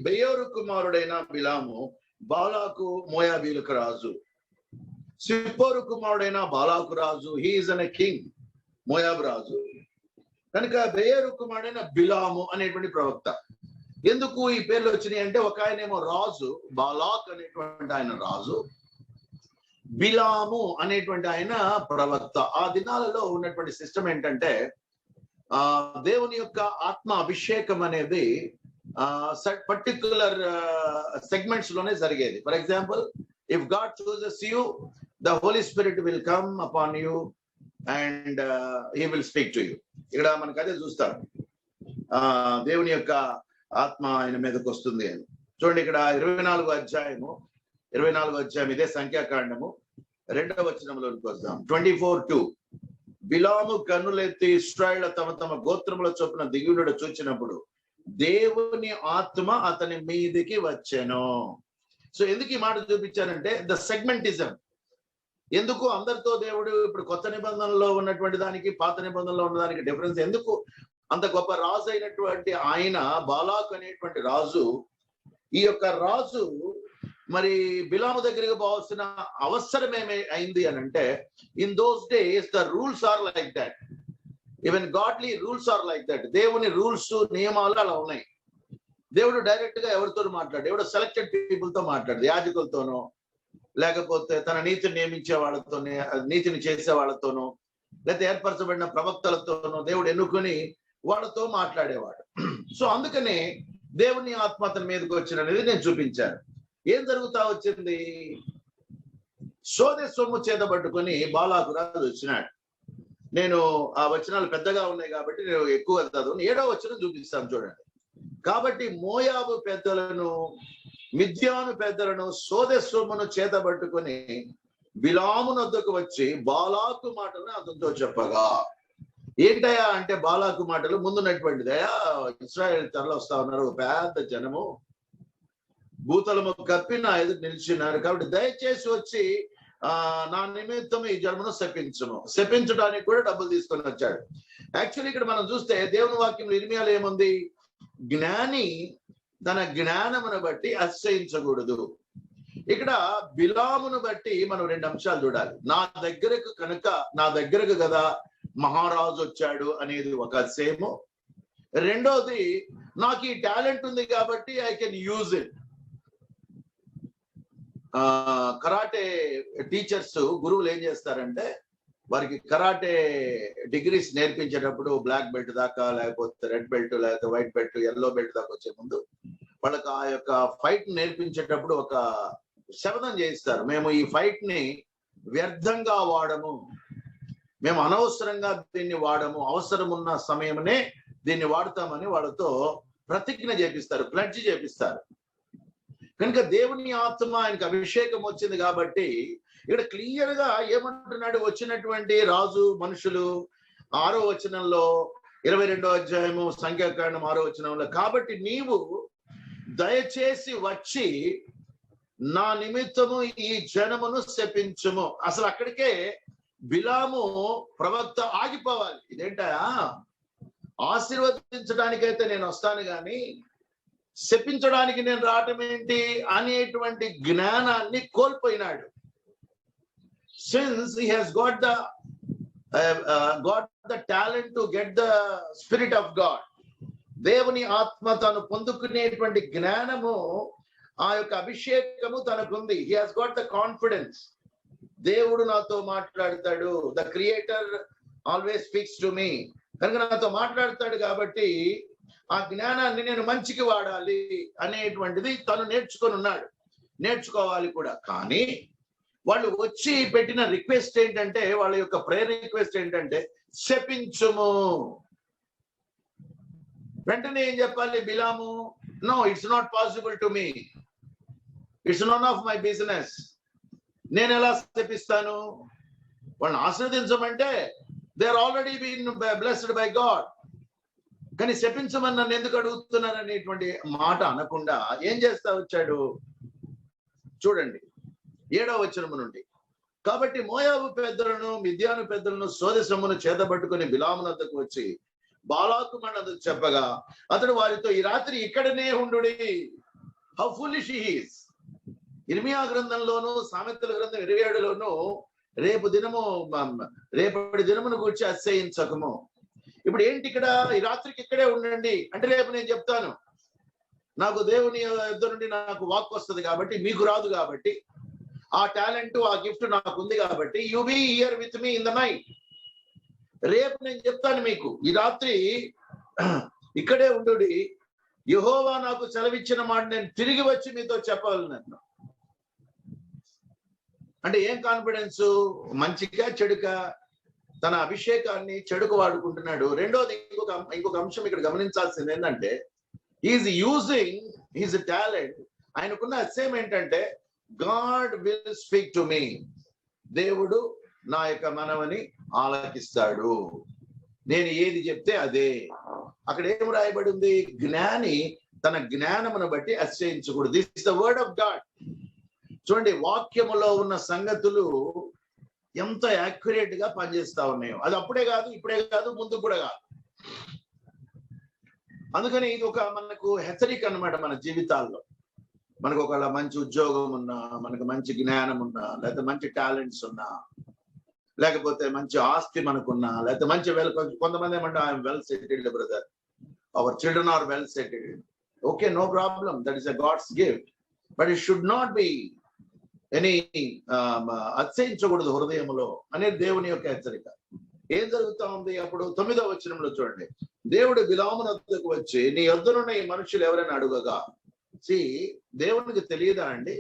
బెయోరు కుమారుడైన బిలాము బాలాకు మోయాబీలకు రాజు. సిప్పోరు కుమారుడైన బాలాకు రాజు. హీ ఈజ్ అన్ కింగ్, మోయాబు రాజు. కనుక బెయోరు కుమారుడైన బిలాము అనేటువంటి ప్రవక్త. ఎందుకు ఈ పేర్లు వచ్చినాయి అంటే, ఒక ఆయనేమో రాజు, బాలాక్ అనేటువంటి ఆయన రాజు, బిలాము అనేటువంటి ఆయన ప్రవక్త. ఆ దినాలలో ఉన్నటువంటి సిస్టమ్ ఏంటంటే, దేవుని యొక్క ఆత్మ అభిషేకం అనేది పర్టిక్యులర్ సెగ్మెంట్స్ లోనే జరిగేది. For example, if God chooses you, the Holy Spirit will come upon you and he will speak to you. ఇక్కడ మనకు అదే చూస్తారు, దేవుని యొక్క ఆత్మ ఆయన మీదకి వస్తుంది అని. చూడండి, ఇక్కడ 24వ అధ్యాయం ఇదే సంఖ్యాకాండము 2వ వచనంలోకి వద్దాం. 24:2. బిలాము కన్నులెత్తి ఇశ్రాయేలు తమ గోత్రముల చొప్పున దిగుడు చూచినప్పుడు దేవుని ఆత్మ అతని మీదికి వచ్చెను. సో ఎందుకు ఈ మాట చూపించానంటే, ద సెగ్మెంటిజం. ఎందుకు అందరితో దేవుడు ఇప్పుడు కొత్త నిబంధనలో ఉన్నటువంటి దానికి పాత నిబంధనలో ఉన్న దానికి డిఫరెన్స్ ఎందుకు? అంత గొప్ప రాజు అయినటువంటి ఆయన, బాలాక్ అనేటువంటి రాజు, ఈ యొక్క రాజు మరి బిలాము దగ్గరికి పోవాల్సిన అవసరం అయింది అని అంటే, in those days the rules are like that. Even godly rules are like that. దేవుని రూల్స్, నియమాలు అలా ఉన్నాయి. దేవుడు డైరెక్ట్ గా ఎవరితో మాట్లాడు, ఎవడో సెలెక్టెడ్ పీపుల్ తో మాట్లాడు, యాజకులతోనో లేకపోతే తన నీతిని నియమించే వాళ్ళతోనే, నీతిని చేసే వాళ్ళతోనో, లేకపోతే ఏర్పరచబడిన ప్రవక్తలతోనో దేవుడు ఎన్నుకొని వాళ్ళతో మాట్లాడేవాడు. సో అందుకనే దేవుని ఆత్మ అతని మీదకి వచ్చినది నేను చూపించాను. ఏం జరుగుతా వచ్చింది? సోదె సొమ్ము చేతబట్టుకొని బాలాకు రాజు వచ్చినాడు. నేను ఆ వచనాలు పెద్దగా ఉన్నాయి కాబట్టి నేను ఎక్కువ చదువును. 7వ వచనం చూపిస్తాను చూడండి. కాబట్టి మోయాబు పెద్దలను మిద్యాను పెద్దలను సోదె సొమ్మును చేతబట్టుకొని బిలామునొద్దకు వచ్చి బాలాకు మాటలను అతనితో చెప్పగా. ఏంటయా అంటే బాలాకు మాటలు ముందున్నటువంటిదయా, ఇశ్రాయేల్ తరలి వస్తా ఉన్నారు, పెద్ద జనము భూతలము కప్పి నా ఎదురు నిలిచినారు, కాబట్టి దయచేసి వచ్చి నా నిమిత్తం ఈ జన్మను శపించడానికి కూడా డబ్బులు తీసుకొని వచ్చాడు. యాక్చువల్లీ ఇక్కడ మనం చూస్తే దేవుని వాక్యంలో ఇర్మియాలో ఏముంది? జ్ఞాని తన జ్ఞానమును బట్టి అతిశయించకూడదు. ఇక్కడ బిలామును బట్టి మనం 2 అంశాలు చూడాలి. నా దగ్గరకు కదా మహారాజు వచ్చాడు అనేది ఒక అతిశయము. రెండోది, నాకు ఈ టాలెంట్ ఉంది కాబట్టి I can use it. Karate teachers, గురువులు ఏం చేస్తారంటే వారికి కరాటే డిగ్రీస్ నేర్పించేటప్పుడు బ్లాక్ బెల్ట్ దాకా, లేకపోతే రెడ్ బెల్ట్, లేకపోతే వైట్ బెల్ట్, ఎల్లో బెల్ట్ దాకా వచ్చే ముందు వాళ్ళకి ఆ యొక్క ఫైట్ నేర్పించేటప్పుడు ఒక శపథం చేయిస్తారు. మేము ఈ ఫైట్ ని వ్యర్థంగా వాడము, మేము అనవసరంగా దీన్ని వాడము, అవసరం ఉన్న సమయమునే దీన్ని వాడతామని వాళ్ళతో ప్రతిజ్ఞ చేపిస్తారు, ప్లడ్జ్ చేపిస్తారు. కనుక దేవుని ఆత్మ ఆయనకు అభిషేకం వచ్చింది కాబట్టి ఇక్కడ క్లియర్ గా ఏమంటున్నాడు? వచ్చినటువంటి రాజు మనుషులు 6వ వచనంలో, 22వ అధ్యాయము సంఖ్యాకాండం 6వ వచనంలో, కాబట్టి నీవు దయచేసి వచ్చి నా నిమిత్తము ఈ జనమును శపించుము. అసలు అక్కడికే బిలాము ప్రవక్త ఆగిపోవాలి. ఇదేంటా, ఆశీర్వదించడానికైతే నేను వస్తాను కానీ శపించడానికి నేను రావటం ఏంటి అనేటువంటి జ్ఞానాన్ని కోల్పోయినాడు. Since he has got the talent to get the spirit of God, దేవుని ఆత్మ తను పొందుకునేటువంటి జ్ఞానము, ఆ యొక్క అభిషేకము తనకుంది. He has got the confidence. దేవుడు నాతో మాట్లాడతాడు, the creator always speaks to me, కనుక నాతో మాట్లాడతాడు కాబట్టి ఆ జ్ఞానాన్ని నేను మంచికి వాడాలి అనేటువంటిది తను నేర్చుకొని ఉన్నాడు, నేర్చుకోవాలి కూడా. కానీ వాళ్ళు వచ్చి పెట్టిన రిక్వెస్ట్ ఏంటంటే, వాళ్ళ యొక్క ప్రేయర్ రిక్వెస్ట్ ఏంటంటే శపించుము. వెంటనే ఏం చెప్పాలి బిలాము? No, it's not possible to me, it's none of my business. నేను ఎలా శపిస్తాను? వాళ్ళని ఆశీర్వదించమంటే they are already been blessed by God, కానీ శపించమని నన్ను ఎందుకు అడుగుతున్నారు అనేటువంటి మాట అనకుండా ఏం చేస్తా వచ్చాడు చూడండి 7వ వచనం నుండి. కాబట్టి మోయాబు పెద్దలను మిద్యాను పెద్దలను సోదె సొమ్మును చేతబట్టుకుని బిలామునద్దకు వచ్చి బాలాకు మన్నదకు చెప్పగా అతడు వారితో, ఈ రాత్రి ఇక్కడనే ఉండుడి. How foolish he is. ఇర్మియా గ్రంథంలోను సామెతల గ్రంథం 27లోను రేపటి దినమును గూర్చి అతిశయించకము. ఇప్పుడు ఏంటి ఇక్కడ, ఈ రాత్రికి ఇక్కడే ఉండండి అంటే రేపు నేను చెప్తాను, నాకు దేవుని యుద్ధ నుండి నాకు వాక్ వస్తుంది కాబట్టి, మీకు రాదు కాబట్టి, ఆ టాలెంట్ ఆ గిఫ్ట్ నాకు ఉంది కాబట్టి, you be here with me in the night. రేపు నేను చెప్తాను మీకు, ఈ రాత్రి ఇక్కడే ఉండుడి, యెహోవా నాకు సెలవిచ్చిన మాట నేను తిరిగి వచ్చి మీతో చెప్పగలను. అంటే ఏం కాన్ఫిడెన్స్? మంచిగా చెడుగా తన అభిషేకాన్ని చెడుకు వాడుకుంటున్నాడు. రెండోది ఇంకొక అంశం ఇక్కడ గమనించాల్సింది ఏంటంటే, ఈజ్ యూజింగ్ హిజ్ టాలెంట్. ఆయనకున్న అసెమ్ ఏంటంటే, God will speak to me. దేవుడు నా యొక్క మనవని ఆలకిస్తాడు, నేను ఏది చెప్తే అదే. అక్కడ ఏం రాయబడి ఉంది? జ్ఞాని తన జ్ఞానమును బట్టి అతిశయించకూడదు. This is the word of God. చూడండి, వాక్యములో ఉన్న సంగతులు ఎంత యాక్యురేట్ గా పనిచేస్తా ఉన్నాయో. అది అప్పుడే కాదు, ఇప్పుడే కాదు, ముందు కూడా కాదు. అందుకని ఇది ఒక మనకు హెచ్చరిక అన్నమాట. మన జీవితాల్లో మనకు ఒక మంచి ఉద్యోగం ఉన్నా, మనకు మంచి జ్ఞానం ఉన్నా, లేకపోతే మంచి టాలెంట్స్ ఉన్నా, లేకపోతే మంచి ఆస్తి మనకున్నా, లేకపోతే మంచి కొంతమంది ఏమంటే I'm well settled brother, our children are well settled. Okay, no problem. That is a God's gift. But it should not be any అతిశయించకూడదు హృదయంలో అనేది దేవుని యొక్క హెచ్చరిక. ఏం జరుగుతా ఉంది అప్పుడు 9వ వచనంలో చూడండి. దేవుడు బిలామును వద్దకు వచ్చి నీ యొద్దనున్న ఈ మనుషులు ఎవరైనా అడుగగా. దేవునికి తెలియదా అండి?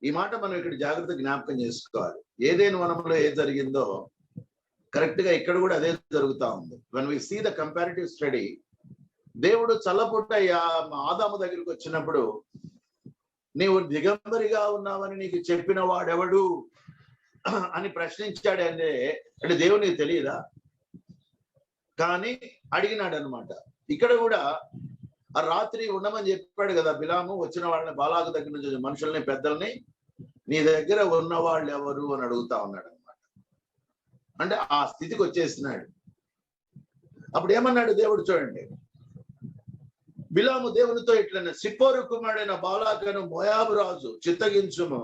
ఈ మాట మనం ఇక్కడ జాగ్రత్త జ్ఞాపకం చేసుకోవాలి. ఏదైనా వనంలో ఏది జరిగిందో కరెక్ట్ గా ఇక్కడ కూడా అదే జరుగుతా ఉంది. when we see the comparative study, దేవుడు చల్లపుట్ట ఆదాము దగ్గరికి వచ్చినప్పుడు నీవు దిగంబరిగా ఉన్నావని నీకు చెప్పిన వాడెవడు అని ప్రశ్నించాడు అంటే దేవునికి తెలియదా? కానీ అడిగినాడు అనమాట. ఇక్కడ కూడా ఆ రాత్రి ఉండమని చెప్పాడు కదా బిలాము. వచ్చిన వాళ్ళని బాలాకు దగ్గర నుంచి మనుషుల్ని పెద్దల్ని నీ దగ్గర ఉన్న వాళ్ళు ఎవరు అని అడుగుతా ఉన్నాడు అనమాట. అంటే ఆ స్థితికి వచ్చేసినాడు. అప్పుడు ఏమన్నాడు దేవుడు చూడండి. బిలాము దేవునితో ఇట్లనే సిప్పోరు కుమారుడైన బాలాకను మోయాబు రాజు చిత్తగించుము.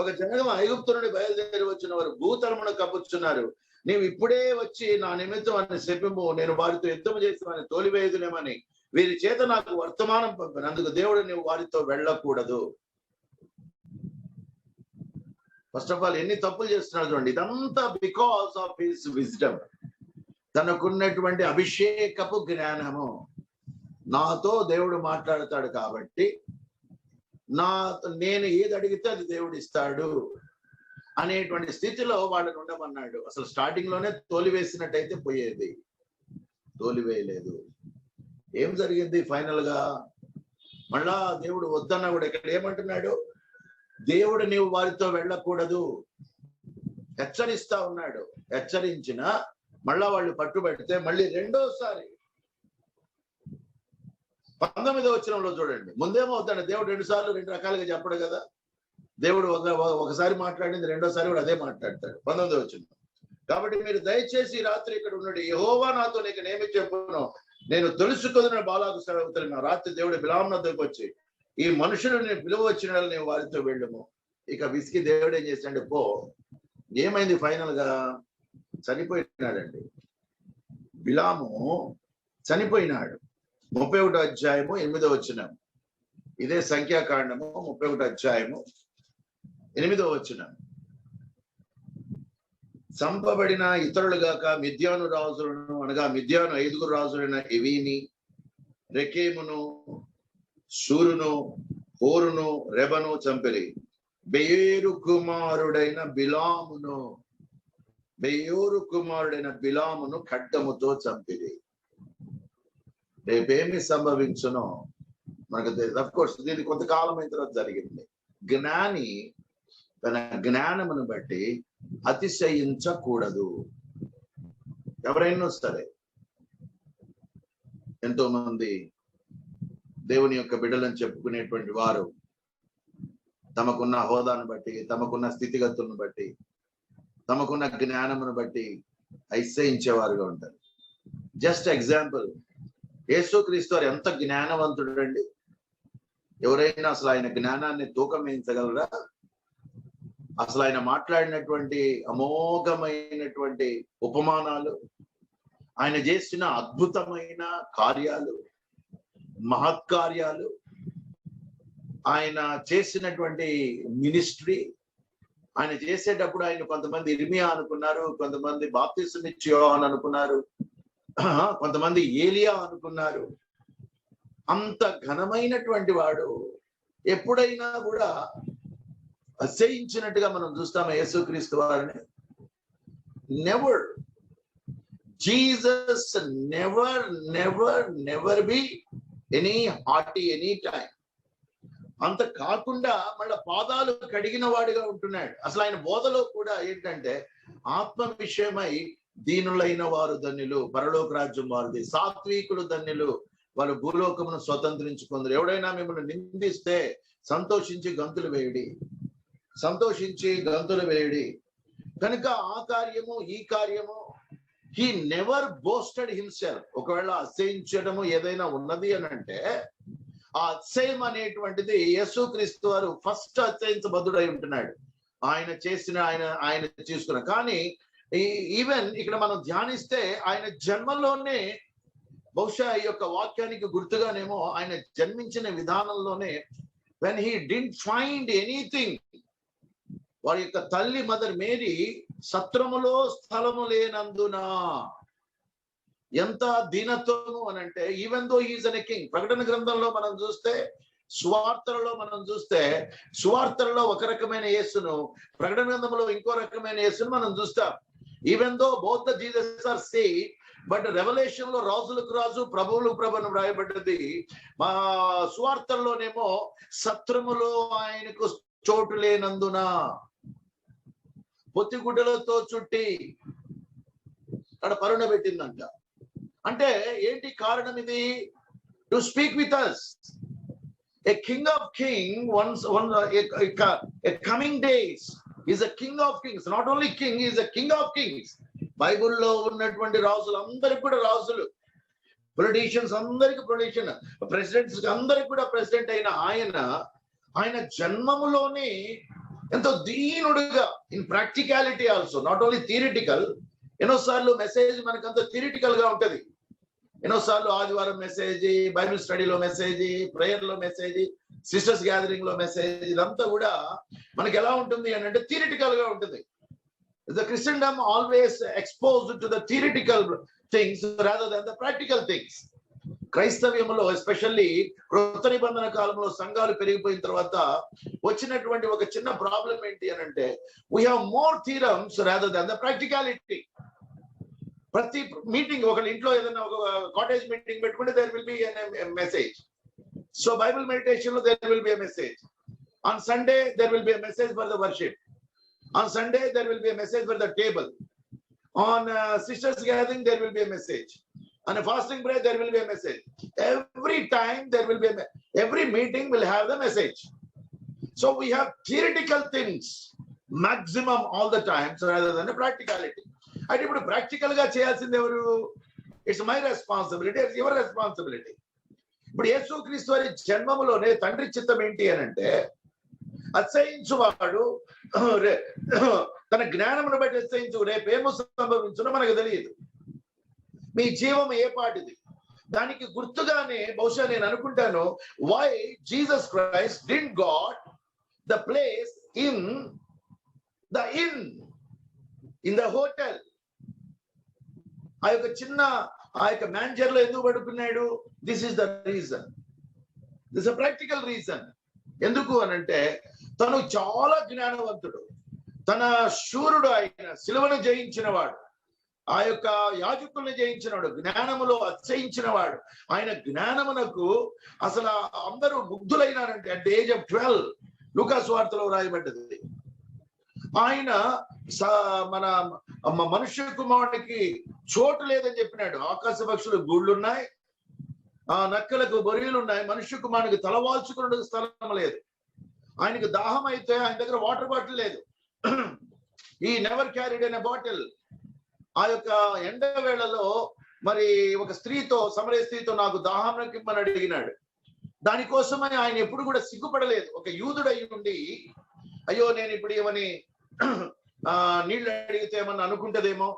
ఒక జనగం ఐగుప్తు నుండి బయలుదేరి వచ్చిన వారు భూతలమును కప్పుచున్నారు. నీవు ఇప్పుడే వచ్చి నా నిమిత్తం అని చెప్పిము. నేను వారితో యుద్ధం చేసి వారిని తోలివేయుదునేమని వీరి చేత నాకు వర్తమానం పంపిన. అందుకు దేవుడు నీవు వారితో వెళ్ళకూడదు. ఫస్ట్ ఆఫ్ ఆల్ ఎన్ని తప్పులు చేస్తున్నాడు చూడండి. ఇదంతా బికాస్ ఆఫ్ హిస్ విజ్డమ్. తనకున్నటువంటి అభిషేకపు జ్ఞానము. నాతో దేవుడు మాట్లాడతాడు కాబట్టి నేను ఏది అడిగితే అది దేవుడు ఇస్తాడు అనేటువంటి స్థితిలో వాళ్ళని ఉండమన్నాడు. అసలు స్టార్టింగ్ లోనే తోలివేసినట్టయితే పోయేది. తోలివేయలేదు. ఏం జరిగింది ఫైనల్ గా? మళ్ళా దేవుడు వద్దన్నా కూడా ఇక్కడ ఏమంటున్నాడు? దేవుడు నీవు వారితో వెళ్ళకూడదు హెచ్చరిస్తా ఉన్నాడు. హెచ్చరించిన మళ్ళా వాళ్ళు పట్టుబడితే మళ్ళీ రెండోసారి 19వ వచనంలో చూడండి. ముందేమవుతాడు దేవుడు 2 సార్లు 2 రకాలుగా చెప్పడు కదా. దేవుడు ఒకసారి మాట్లాడింది, రెండోసారి కూడా అదే మాట్లాడతాడు. 19వ వచనం. కాబట్టి మీరు దయచేసి రాత్రి ఇక్కడ ఉన్నాడు. యెహోవా నాతో నీకు నేమి చెప్పును, నేను తెలుసుకొదిన బాలాకు సెలవుతున్నా. రాత్రి దేవుడు బిలాము వద్దకు వచ్చి ఈ మనుషులను పిలువ వచ్చిన నేను వారితో వెళ్ళము. ఇక విసికి దేవుడు ఏం చేశాడు? పో. ఏమైంది ఫైనల్ గా? చనిపోయినాడండి. బిలాము చనిపోయినాడు. 31వ అధ్యాయము 8వ వచనం. ఇదే సంఖ్యాకాండము 31వ అధ్యాయము 8వ వచనం. చంపబడిన ఇతరులుగాక మిద్యాను రాజులను అనగా మిద్యాను 5 రాజులైన ఎవిని, రెకేమును, షూరును, హోరును, రెబను చంపిరి. బెయోరు కుమారుడైన బిలామును ఖడ్గముతో చంపిరి. రేపేమి సంభవించునో మనకు తెలియదు. అఫ్ కోర్స్ ఇది కొంతకాలం అయిన తర్వాత జరిగింది. జ్ఞాని తన జ్ఞానమును బట్టి అతిశయించకూడదు. ఎవరైనా సరే. ఎంతో మంది దేవుని యొక్క బిడ్డలను చెప్పుకునేటువంటి వారు తమకున్న హోదాను బట్టి, తమకున్న స్థితిగతులను బట్టి, తమకున్న జ్ఞానమును బట్టి అతిశయించేవారుగా ఉంటారు. జస్ట్ ఎగ్జాంపుల్, యేసుక్రీస్తు వారు ఎంత జ్ఞానవంతుడు అండి. ఎవరైనా అసలు ఆయన జ్ఞానాన్ని తూకం వేయించగలరా? అసలు ఆయన మాట్లాడినటువంటి అమోఘమైనటువంటి ఉపమానాలు, ఆయన చేసిన అద్భుతమైన కార్యాలు, మహత్కార్యాలు, ఆయన చేసినటువంటి మినిస్ట్రీ, ఆయన చేసేటప్పుడు ఆయన కొంతమంది ఇర్మియా అనుకున్నారు, కొంతమంది బాప్తిసం ఇచ్చే యోహాను అనుకున్నారు, కొంతమంది ఏలియా అనుకున్నారు. అంత ఘనమైనటువంటి వాడు ఎప్పుడైనా కూడా అసహించినట్టుగా మనం చూస్తాము యేసుక్రీస్తు వారిని. Never. Jesus never be any hearty any time. అంత కాకుండా మళ్ళీ పాదాలు కడిగిన వాడిగా ఉంటున్నాడు. అసలు ఆయన బోధలో కూడా ఏంటంటే ఆత్మ విషయమై దీనులైన వారు ధన్యులు, పరలోక రాజ్యం వారిది. సాత్వికులు ధన్యులు, వాళ్ళు భూలోకమును స్వతంత్రించుకుందరు. ఎవడైనా మిమ్మల్ని నిందిస్తే సంతోషించి గంతులు వేయుడి. కనుక ఆ కార్యము ఈ కార్యము హీ నెవర్ బోస్టెడ్ హిమ్సెల్ఫ్. ఒకవేళ అసహించడము ఏదైనా ఉన్నది అని అంటే ఆ అతిశయం అనేటువంటిది యేసుక్రీస్తు వారు ఫస్ట్ అతిశయించబద్ధుడై ఉంటున్నాడు. ఆయన చేసిన ఆయన చూసుకున్న. కానీ ఈవెన్ ఇక్కడ మనం ధ్యానిస్తే ఆయన జన్మలోనే బహుశా ఈ యొక్క వాక్యానికి గుర్తుగానేమో ఆయన జన్మించిన విధానంలోనే when he didn't find anything, వారి యొక్క తల్లి మదర్ మేరీ సత్రములో స్థలము లేనందున, ఎంత దీనత్వము అని అంటే, even though he's an a king. ప్రకటన గ్రంథంలో మనం చూస్తే, సువార్తలలో మనం చూస్తే, సువార్తలలో ఒక రకమైన యేసును, ప్రకటన గ్రంథంలో ఇంకో రకమైన యేసును మనం చూస్తాం. Even though both the Jesus are same, but revelation లో రాజులకు రాజు ప్రభువులకు ప్రభుని వ్రాయబడ్డది. మా సువార్తల్లోనేమో సత్రములో ఆయనకు చోటు లేనందున, పొత్తిగుడ్డలతో చుట్టి అక్కడ పరుణ పెట్టిందంట. అంటే ఏంటి కారణం ఇది? To speak with us. A king of kings, a coming days is a king of kings. Not only king, he is a king of kings. బైబుల్లో ఉన్నటువంటి రాజులు అందరికి కూడా రాజులు, పొలిటీషియన్స్ అందరికి పొలిటీషియన్, ప్రెసిడెంట్స్ అందరికి కూడా ప్రెసిడెంట్ అయిన ఆయన జన్మములోనే ఎంతో దీనుడుగా, in practicality also, not only theoretical. ఎన్నోసార్లు మెసేజ్ మనకంత థియరిటికల్ గా ఉంటది. ఎన్నోసార్లు ఆదివారం మెసేజ్, బైబిల్ స్టడీలో మెసేజ్, ప్రేయర్ లో మెసేజ్, సిస్టర్స్ గ్యాదరింగ్ లో మెసేజ్, ఇదంతా కూడా మనకి ఎలా ఉంటుంది అని అంటే థియరిటికల్ గా ఉంటుంది. The Christendom always exposed to the theoretical things rather than the practical things. క్రైస్తవ్యంలో ఎస్పెషల్లీ కృత నిబంధన కాలంలో సంఘాలు పెరిగిపోయిన తర్వాత వచ్చినటువంటి ఒక చిన్న ప్రాబ్లం ఏంటి అని అంటే, we have more theorems rather than the practicality. ప్రతి మీటింగ్, ఒక ఇంట్లో ఏదైనా ఒక కాటేజ్ మీటింగ్ పెట్టుకుంటే there will be a message. So Bible meditation లో there will be a message. On Sunday there will be a message for the worship. On Sunday there will be a message for the table. On sisters gathering there will be a message. On a fasting prayer there will be a message. Every time there will be every meeting will have the message. So we have theoretical things maximum all the time, so rather than the practicality. అయితే ఇప్పుడు practical గా చేయాల్సింది ఎవరు? It's my responsibility, it's your responsibility. ఇప్పుడు యేసుక్రీస్తు వారి జన్మములోనే తండ్రి చిత్తం ఏంటి అని అంటే, అతిశయించువాడు తన జ్ఞానమును బట్టి అతిశయించు, రేపేమో సంభవించునో మనకు తెలియదు. మీ జీవం ఏ పాటిది? దానికి గుర్తుగానే బహుశా నేను అనుకుంటాను, why Jesus Christ did got the place in the hotel. ఆ యొక్క చిన్న ఆ యొక్క మేనేజర్ లో ఎందుకు పడుకున్నాడు? This is the reason, this a practical reason. ఎందుకు అనంటే, తను చాలా జ్ఞానవంతుడు, తన శూరుడు, ఆయన శిలువను జయించిన వాడు, ఆ యొక్క యాజకుల్ని జయించినవాడు, జ్ఞానములో అతిశయించిన వాడు. ఆయన జ్ఞానమునకు అసలు అందరూ ముగ్ధులైనారంటే అట్ ద ఏజ్ ఆఫ్ 12 లూకా సువార్తలో రాయబడ్డది. ఆయన మన మనుష్య కుమారునికి చోటు లేదని చెప్పినాడు. ఆకాశ పక్షులు గూళ్ళున్నాయి, ఆ నక్కలకు బొరియలు ఉన్నాయి, మనుష్య కుమారునికి తలవాల్చుకునే స్థలం లేదు. ఆయనకు దాహం అయితే ఆయన దగ్గర వాటర్ బాటిల్ లేదు. ఈ నెవర్ క్యారీడ్ అనే బాటిల్. ఆ యొక్క ఎండ వేళలో మరి ఒక స్త్రీతో, సమరయ స్త్రీతో నాకు దాహం ఇమ్మని అడిగినాడు. దానికోసమని ఆయన ఎప్పుడు కూడా సిగ్గుపడలేదు. ఒక యూదుడై ఉండి, అయ్యో నేను ఇప్పుడు ఏమని నీళ్లు అడిగితే ఏమన్నా అనుకుంటదేమో,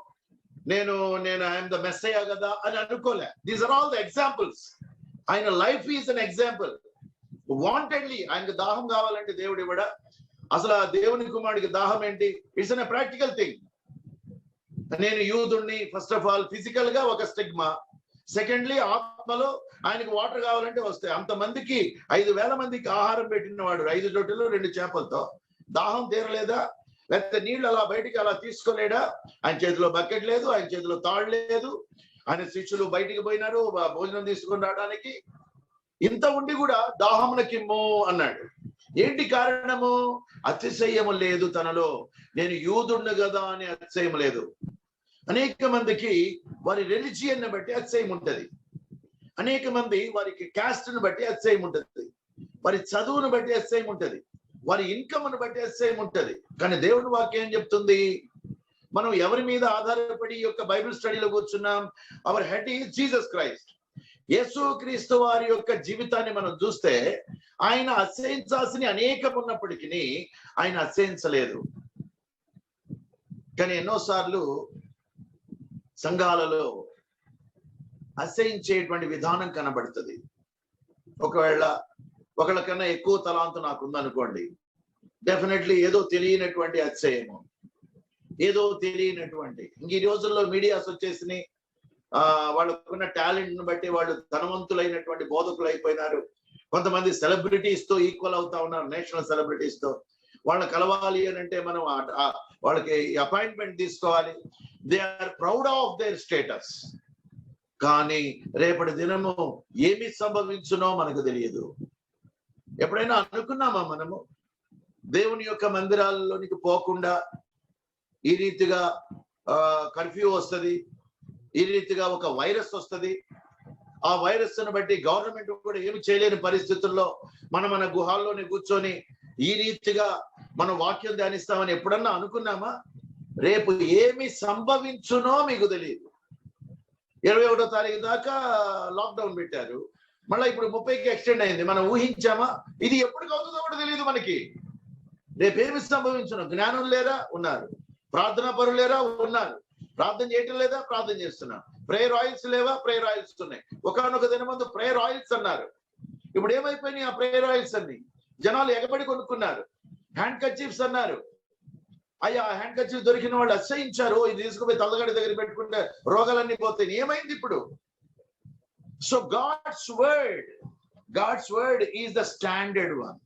నేను ఐఎమ్ ద మెస్సయ్య కదా అని అనుకోలే. These are all the examples. ఆయన life is an example. Wantedly ఆయనకు దాహం కావాలంటే దేవుడు ఇవ్వడా? అసలు ఆ దేవుని కుమారుడికి దాహం ఏంటి? It's an practical thing. నేను యూదుణ్ణి, ఫస్ట్ ఆఫ్ ఆల్ ఫిజికల్ గా ఒక స్టిగ్మా, సెకండ్లీ ఆత్మలో ఆయనకు వాటర్ కావాలంటే వస్తాయి. అంతమందికి 5,000 మందికి ఆహారం పెట్టినవాడు 5 రొట్టెలు 2 చేపలతో. దాహం తీరలేదా? లేకపోతే నీళ్లు అలా బయటికి అలా తీసుకోలేడా? ఆయన చేతిలో బకెట్ లేదు, ఆయన చేతిలో తాడు లేదు. ఆయన శిష్యులు బయటికి పోయినారు భోజనం తీసుకొని రావడానికి. ఇంత ఉండి కూడా దాహమునకిమ్ము అన్నాడు. ఏంటి కారణము? అతిశయము లేదు తనలో. నేను యూదుణ్ణి కదా అని అతిశయం లేదు. అనేక మందికి వారి రిలిజియన్ ని బట్టి అతిశయం ఉంటది. అనేక మంది వారికి కాస్ట్ ను బట్టి అతిశయం ఉంటది, వారి చదువును బట్టి అతిశయం ఉంటది, వారి ఇన్కమ్ ను బట్టి అతిశయం ఉంటది. కానీ దేవుని వాక్యం ఏం చెప్తుంది? మనం ఎవరి మీద ఆధారపడి ఈ యొక్క బైబిల్ స్టడీలో కూర్చున్నాం? Our head is Jesus Christ. యేసు క్రీస్తు వారి యొక్క జీవితాన్ని మనం చూస్తే, ఆయన అతిశయించాల్సిన అనేకం ఉన్నప్పటికీ ఆయన అతిశయించలేదు. కానీ ఎన్నోసార్లు సంఘాలలో అసహించేటువంటి విధానం కనబడుతుంది. ఒకవేళ ఒకళ్ళకన్నా ఎక్కువ తలాంతు నాకు ఉందనుకోండి, డెఫినెట్లీ ఏదో తెలియనటువంటి అతిశయము, ఏదో తెలియనటువంటి, ఇంక ఈ రోజుల్లో మీడియాస్ వచ్చేసినాయి. వాళ్ళకున్న టాలెంట్ ను బట్టి వాళ్ళు ధనవంతులైనటువంటి బోధకులు అయిపోయినారు. కొంతమంది సెలబ్రిటీస్ తో ఈక్వల్ అవుతా ఉన్నారు, నేషనల్ సెలబ్రిటీస్ తో. వాళ్ళని కలవాలి అని అంటే మనం వాళ్ళకి అపాయింట్మెంట్ తీసుకోవాలి. They are proud of their status. కానీ రేపటి దినము ఏమి సంభవించునో మనకు తెలియదు. ఎప్పుడైనా అనుకున్నామా మనము దేవుని యొక్క మందిరాల్లోనికి పోకుండా ఈ రీతిగా కర్ఫ్యూ వస్తుంది, ఈ రీతిగా ఒక వైరస్ వస్తుంది, ఆ వైరస్ ను బట్టి గవర్నమెంట్ కూడా ఏమి చేయలేని పరిస్థితుల్లో మన గుహాల్లోనే కూర్చొని ఈ రీతిగా మనం వాక్యం ధ్యానిస్తామని ఎప్పుడన్నా అనుకున్నామా? రేపు ఏమి సంభవించునో మీకు తెలియదు. 21వ తారీఖు దాకా లాక్డౌన్ పెట్టారు, మళ్ళీ ఇప్పుడు 30కి ఎక్స్టెండ్ అయింది. మనం ఊహించామా? ఇది ఎప్పటికి అవుతుందో కూడా తెలియదు మనకి. రేపేమి సంభవించునో. జ్ఞానం లేరా? ఉన్నారు. ప్రార్థనా పరులు లేరా? ఉన్నారు. ప్రార్థన చేయటం లేదా? ప్రార్థన చేస్తున్నాం. ప్రేయర్ ఆయిల్స్ లేవా? ప్రేయర్ ఆయిల్స్ ఉన్నాయి. ఒకనొక దినమందు ప్రేయర్ ఆయిల్స్ అన్నారు. ఇప్పుడు ఏమైపోయినాయి ఆ ప్రేయర్ ఆయిల్స్ అన్ని? జనాలు ఎగబడి కొనుక్కున్నారు. హ్యాండ్ కర్చీఫ్స్ అన్నారు. అయ్యా హ్యాండ్ కర్చీఫ్ దొరికిన వాళ్ళు అసహించారు. ఇది తీసుకుపోయి తల్లగడి దగ్గర పెట్టుకుంటే రోగాలన్నీ పోతాయి. ఏమైంది ఇప్పుడు? So God's word is the standard one.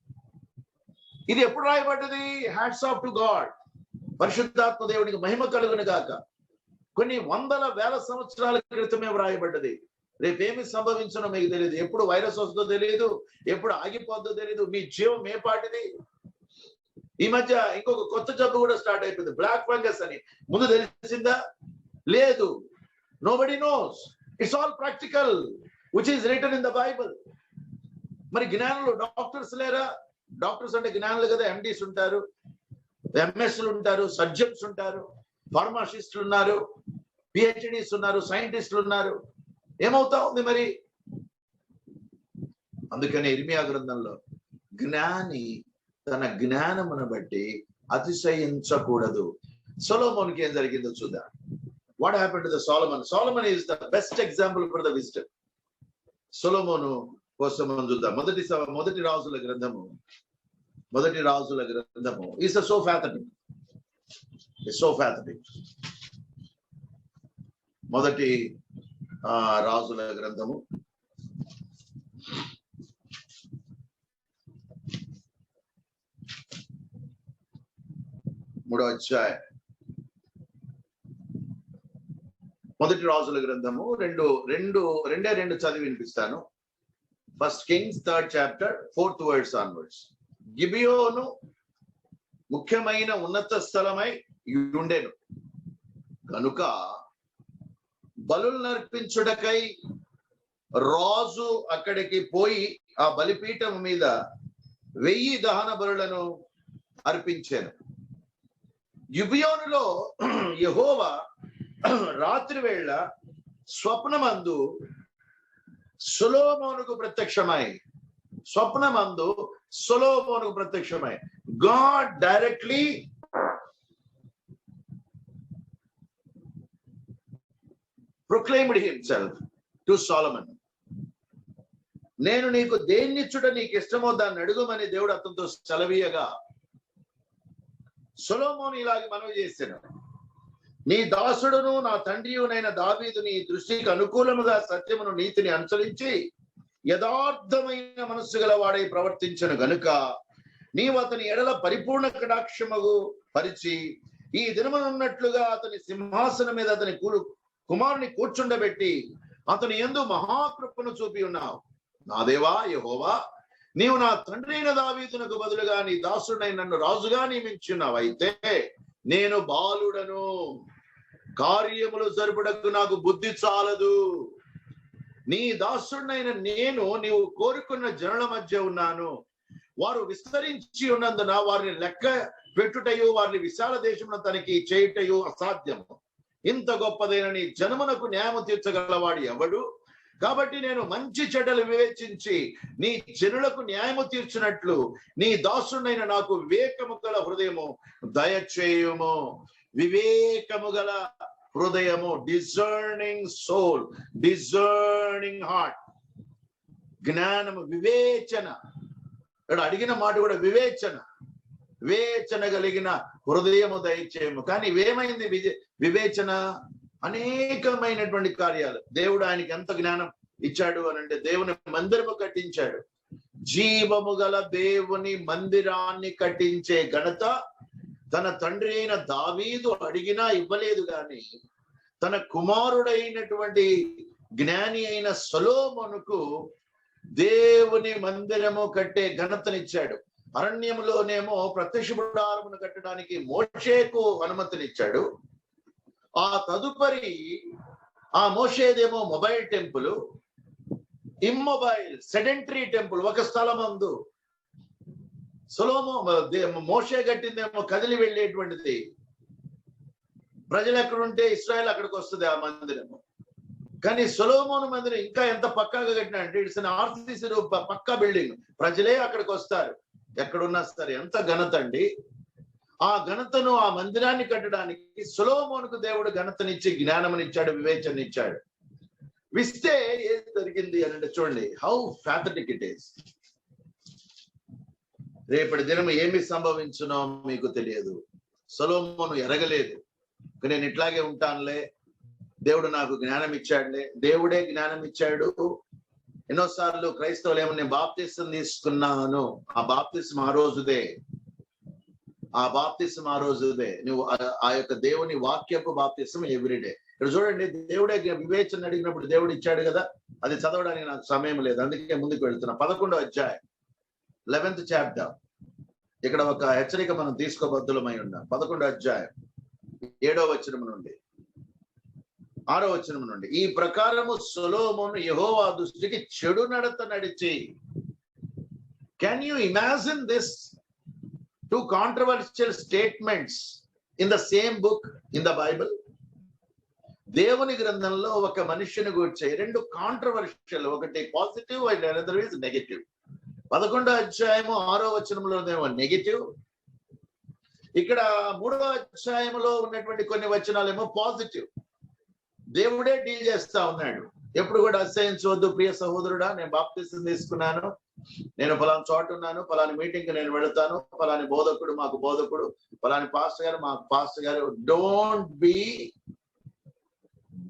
ఇది ఎప్పుడు రాయబడ్డది? Hats off to God. పరిశుద్ధాత్మ దేవునికి మహిమ కలుగును గాక. కొన్ని వందల వేల సంవత్సరాల క్రితమే వ్రాయబడ్డది. రేపేమి సంభవించనో మీకు తెలియదు. ఎప్పుడు వైరస్ వస్తుందో తెలియదు, ఎప్పుడు ఆగిపోద్దో తెలియదు. మీ జీవం ఏ పాటిది? ఈ మధ్య ఇంకొక కొత్త జబ్బు కూడా స్టార్ట్ అయిపోయింది, బ్లాక్ ఫంగస్ అని. ముందు తెలిసిందా? లేదు. Nobody nose. It's all practical which is return in the Bible. మరి జ్ఞానులు, డాక్టర్స్ లేరా? డాక్టర్స్ అంటే జ్ఞానులు కదా. ఎండీస్ ఉంటారు, ఎంఎస్లు ఉంటారు, సర్జన్స్ ఉంటారు, ఫార్మాసిస్టులు ఉన్నారు, పిహెచ్డీస్ ఉన్నారు, సైంటిస్టులు ఉన్నారు. ఏమవుతా ఉంది మరి? అందుకని ఇర్మియా గ్రంథంలో జ్ఞాని తన జ్ఞానమును బట్టి అతిశయించకూడదు. సొలొమోన్కి ఏం జరిగిందో చూద్దాం. What happened to the Solomon? Solomon is the best example for the wisdom. సొలొమోను కోసం మనం చూద్దాం. మొదటి రాజుల గ్రంథము ఈస్ సో ఫ్యాథటిక్. మొదటి రాజుల గ్రంథము 3వ అధ్యాయం. మొదటి రాజుల గ్రంథము రెండే చదివి వినిపిస్తాను. 1 Kings 3rd chapter 4th verse onwards. గిబియోను ముఖ్యమైన ఉన్నత స్థలమై ఉండెను కనుక బలులు నర్పించుటకై రాజు అక్కడికి పోయి ఆ బలిపీఠం మీద 1000 దహన బలులను అర్పించాను. గిబియోనులో యెహోవా రాత్రి వేళ స్వప్నమందు సొలొమోనుకు ప్రత్యక్షమై God directly proclaimed himself to Solomon. నేను నీకు దేన్నిచ్చుట నీకు ఇష్టమో దాన్ని అడుగుమని దేవుడు అతనితో సెలవీయగా సొలొమోను ఇలాగ మనవి చేశాను. నీ దాసుడును నా తండ్రియునైన దావీదు నీ దృష్టికి అనుకూలముగా సత్యమును నీతిని అనుసరించి యథార్థమైన మనస్సు గలవాడై ప్రవర్తించను గనుక నీవు అతని ఎడల పరిపూర్ణ కటాక్షముగు పరిచి ఈ దినమునున్నట్లుగా అతని సింహాసనం మీద అతని కుమారుని కూర్చుండబెట్టి అతని యందు మహాకృపను చూపి ఉన్నావు. నా దేవా యెహోవా, నీవు నా తండ్రి అయిన దావీదునకు బదులుగా నీ దాసుడై నన్ను రాజుగా నియమించున్నావు. అయితే నేను బాలుడను, కార్యములు జరుపుటకు నాకు బుద్ధి చాలదు. నీ దాసుడైన నేను నీవు కోరుకున్న జనుల మధ్య ఉన్నాను. వారు విస్తరించి ఉన్నందున వారిని లెక్క పెట్టుటయు వారిని విశాల దేశమున తనకి చేయుటయు అసాధ్యము. ఇంత గొప్పదైన నీ జనమునకు న్యాయము తీర్చగలవాడు ఎవడు? కాబట్టి నేను మంచి చెడ్డలు వివేచించి నీ జనులకు న్యాయము తీర్చినట్లు నీ దాసుడైన నాకు వివేకము గల హృదయము దయచేయుము. వివేకము గల హృదయము, డిజర్నింగ్ సోల్, డిజర్నింగ్ హార్ట్, జ్ఞానము, వివేచన. ఇక్కడ అడిగిన మాట కూడా వివేచన, వివేచన కలిగిన హృదయము దయచేయము. కానీ ఇవేమైంది వివేచన? అనేకమైనటువంటి కార్యాలు. దేవుడు ఆయనకి ఎంత జ్ఞానం ఇచ్చాడు అని అంటే, దేవుని మందిరము కట్టించాడు. జీవము గల దేవుని మందిరాన్ని కట్టించే ఘనత తన తండ్రి అయిన దావీదు అడిగినా ఇవ్వలేదు, కానీ తన కుమారుడైనటువంటి జ్ఞాని అయిన సొలొమోనుకు దేవుని మందిరము కట్టే ఘనతనిచ్చాడు. అరణ్యములోనేమో ప్రత్యక్ష గుడారమును కట్టడానికి మోషేకు అనుమతినిచ్చాడు. ఆ తదుపరి ఆ మోషేదేమో mobile temple, immobile sedentary temple ఒక స్థలమందు. మోషే కట్టిందేమో కదిలి వెళ్ళేటువంటిది. ప్రజలు ఎక్కడుంటే ఇశ్రాయేల్ అక్కడికి వస్తుంది ఆ మందిరము. కానీ సొలొమోను మందిరం ఇంకా ఎంత పక్కాగా కట్టినా అంటే, it's an RCC pucca building. ప్రజలే అక్కడికి వస్తారు ఎక్కడున్నా సరే. ఎంత ఘనత అండి! ఆ ఘనతను, ఆ మందిరాన్ని కట్టడానికి సొలొమోనుకు దేవుడు ఘనతనిచ్చి జ్ఞానమునిచ్చాడు, వివేచననిచ్చాడు. విస్తే ఏం జరిగింది అని అంటే చూడండి, హౌ ప్యాథటిక్ ఇట్ ఈస్. రేపటి దినం ఏమి సంభవించునో మీకు తెలియదు. సొలొమోను ఎరగలేదు, నేను ఇట్లాగే ఉంటానులే, దేవుడు నాకు జ్ఞానం ఇచ్చాడులే. దేవుడే జ్ఞానం ఇచ్చాడు. ఎన్నోసార్లు క్రైస్తవులు ఏమో నేను బాప్తిసం తీసుకున్నాను, ఆ బాప్తిసం ఆ రోజుదే, ఆ బాప్తిసం ఆ రోజుదే. నువ్వు ఆ యొక్క దేవుని వాక్యపు బాప్తిసం ఎవ్రీడే. ఇక్కడ చూడండి, దేవుడే వివేచన అడిగినప్పుడు దేవుడు ఇచ్చాడు కదా, అది చదవడానికి నాకు సమయం లేదు, అందుకే ముందుకు వెళ్తున్నా. 11వ అధ్యాయం 11th చాప్టర్. ఇక్కడ ఒక హెచ్చరిక మనం తీసుకోబద్దులమై ఉన్నాం. 11వ అధ్యాయం 7వ వచనం నుండి 6వ వచనం నుండి. ఈ ప్రకారము సొలొమోను యెహోవా దృష్టికి చెడు నడత నడిచి. Can you imagine this? Two controversial statements in the same book in the Bible. దేవుని గ్రంథంలో ఒక మనుష్యుని గురించి రెండు కాంట్రవర్షియల్, ఒకటి positive and another is negative. 11వ అధ్యాయము 6వ వచనంలోనేమో నెగటివ్, ఇక్కడ 3వ అధ్యాయంలో ఉన్నటువంటి కొన్ని వచనాలేమో పాజిటివ్. దేవుడే డీల్ చేస్తా ఉన్నాడు. ఎప్పుడు కూడా అసహించవద్దు ప్రియ సహోదరుడా, నేను బాప్తిసం తీసుకున్నాను, నేను ఫలాని చోట ఉన్నాను, ఫలాని మీటింగ్ కి నేను వెళతాను, ఫలాని బోధకుడు మాకు బోధకుడు, ఫలాని పాస్టర్ గారు మాకు పాస్టర్ గారు. Don't be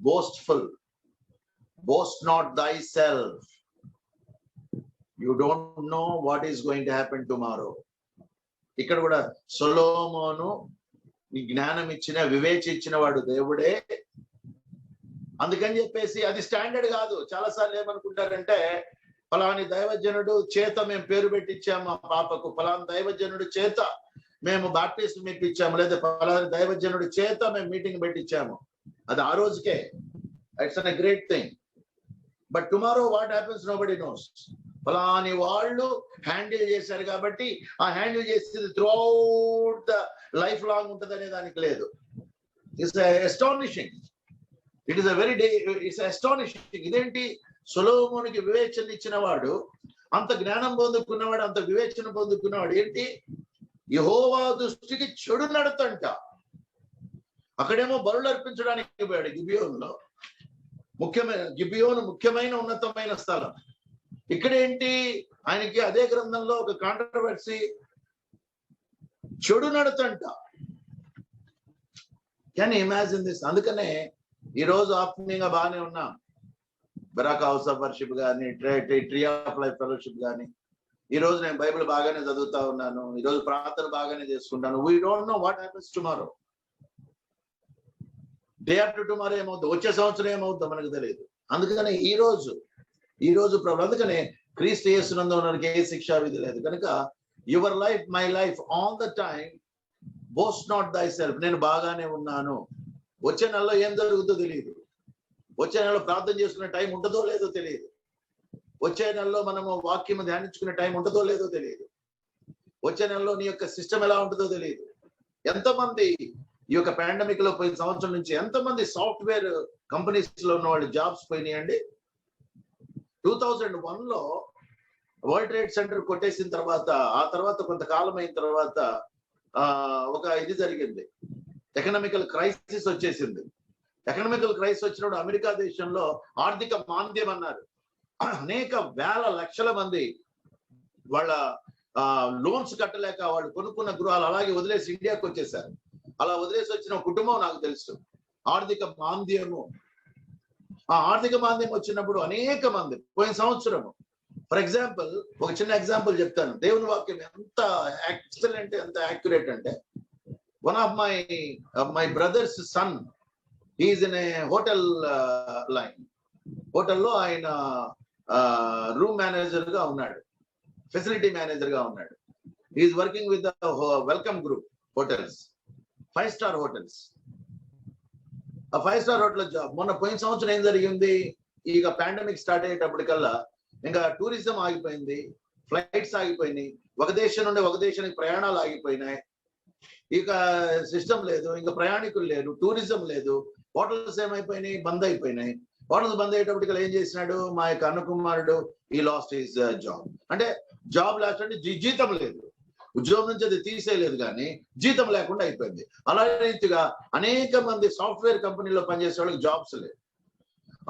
boastful, boast not thyself. You don't know what is going to happen tomorrow. ఇక్కడ కూడా సొలొమోను జ్ఞానం ఇచ్చిన, వివేచించిన వాడు దేవుడే. అందుకని చెప్పేసి అది స్టాండర్డ్ కాదు. చాలాసార్లు ఏమనుకుంటారంటే, ఫలాని దైవజనుడు చేత మేము పేరు పెట్టించాము మా పాపకు, ఫలాని దైవజనుడు చేత మేము బాప్టిజం ఇప్పించాము, లేదా ఫలాని దైవజనుడు చేత మేము మీటింగ్ పెట్టించాము. అది ఆ రోజుకే, it's an great thing. But tomorrow what happens nobody nose. ఫలాని వాళ్ళు హ్యాండిల్ చేశారు కాబట్టి ఆ హ్యాండిల్ చేసేది through out the life long ఉంటుంది అనే దానికి లేదు. It's astonishing. It is a very it's astonishing. ఇదేంటి, సొలొమోనుకి వివేచన ఇచ్చిన వాడు, అంత జ్ఞానం పొందుకున్నవాడు, అంత వివేచన పొందుకున్నవాడు, ఏంటి యెహోవా దృష్టికి చెడు నడతంట. అక్కడేమో బలులు అర్పించడానికి పోయాడు గిబియోనులో. గిబియోను ముఖ్యమైన ఉన్నతమైన స్థలం. ఇక్కడేంటి, ఆయనకి అదే గ్రంథంలో ఒక కాంట్రవర్సీ, చెడు నడతంట. Can imagine this? అందుకనే ఈ రోజు ఆత్మీయంగా బాగానే ఉన్నాం. బరాక్ హౌస్ ఆఫ్ వర్షిప్ కానీ, ట్రీ ఆఫ్ లైఫ్ ఫెలోషిప్ కానీ, ఈ రోజు నేను బైబిల్ బాగానే చదువుతా ఉన్నాను, ఈ రోజు ప్రార్థన బాగానే చేసుకుంటాను. We don't know what happens tomorrow. Day after tomorrow ఏమవుతుందో, వచ్చే సంవత్సరం ఏమవుతుందో మనకు తెలియదు. అందుకనే ఈ రోజు ప్రభు, అందుకనే క్రీస్తు యేసునందు ఉన్నవారికి ఏ శిక్షా విధి లేదు. కనుక your life, my life, all the time boast not దై సెల్ఫ్. నేను బాగానే ఉన్నాను. వచ్చే నెలలో ఏం జరుగుతుందో తెలియదు. వచ్చే నెలలో ప్రార్థన చేసుకునే టైం ఉంటుందో లేదో తెలియదు. వచ్చే నెలలో మనము వాక్యం ధ్యానించుకునే టైం ఉంటుందో లేదో తెలియదు. వచ్చే నెలలో నీ యొక్క సిస్టమ్ ఎలా ఉంటుందో తెలియదు. ఎంతమంది ఈ యొక్క పాండమిక్ లో పోయిన సంవత్సరం నుంచి ఎంతమంది సాఫ్ట్వేర్ కంపెనీస్ లో ఉన్న వాళ్ళు జాబ్స్ పోయినాయండి. 2001 లో వరల్డ్ ట్రేడ్ సెంటర్ కొట్టేసిన తర్వాత, ఆ తర్వాత కొంతకాలం అయిన తర్వాత ఒక ఇది జరిగింది, ఎకనామికల్ క్రైసిస్ వచ్చేసింది. ఎకనామికల్ క్రైసిస్ వచ్చినప్పుడు అమెరికా దేశంలో ఆర్థిక మాంద్యం అన్నారు. అనేక వేల లక్షల మంది వాళ్ళ లోన్స్ కట్టలేక వాళ్ళు కొనుక్కున్న గృహాలు అలాగే వదిలేసి ఇండియాకి వచ్చేసారు. అలా వదిలేసి వచ్చిన కుటుంబం నాకు తెలుసు. ఆర్థిక మాంద్యము, ఆ ఆర్థిక మాంద్యం వచ్చినప్పుడు అనేక మంది పోయిన సంవత్సరము, ఫర్ ఎగ్జాంపుల్ ఒక చిన్న ఎగ్జాంపుల్ చెప్తాను. దేవుని వాక్యం ఎంత ఎక్సలెంట్, ఎంత యాక్యురేట్ అంటే, one of my brother's son is in a hotel line. హోటల్లో ఆయన రూమ్ మేనేజర్ గా ఉన్నాడు, ఫెసిలిటీ మేనేజర్ గా ఉన్నాడు. Is working with the welcome group hotels, 5 star hotels. ఆ 5 స్టార్ హోటల్ జాబ్. మొన్న పోయిన సంవత్సరం ఏం జరిగింది, ఇక పాండమిక్ స్టార్ట్ అయ్యేటప్పటికల్లా ఇంకా టూరిజం ఆగిపోయింది, ఫ్లైట్స్ ఆగిపోయినాయి, ఒక దేశం నుండి ఒక దేశానికి ప్రయాణాలు ఆగిపోయినాయి. ఇక సిస్టమ్ లేదు, ఇంకా ప్రయాణికులు లేరు, టూరిజం లేదు. హోటల్స్ ఏమైపోయినాయి, బంద్ అయిపోయినాయి. హోటల్స్ బంద్ అయ్యేటప్పటికల్లా ఏం చేసినాడు మా యొక్క అన్నకుమారుడు, ఈ లాస్ట్ హిస్ జాబ్. అంటే జాబ్ లాస్ట్ అంటే జీతం లేదు, ఉద్యోగం నుంచి అది తీసేయలేదు కానీ జీతం లేకుండా అయిపోయింది. అలాగే రీతిగా అనేక మంది సాఫ్ట్వేర్ కంపెనీలో పనిచేసే వాళ్ళకి జాబ్స్ లేవు.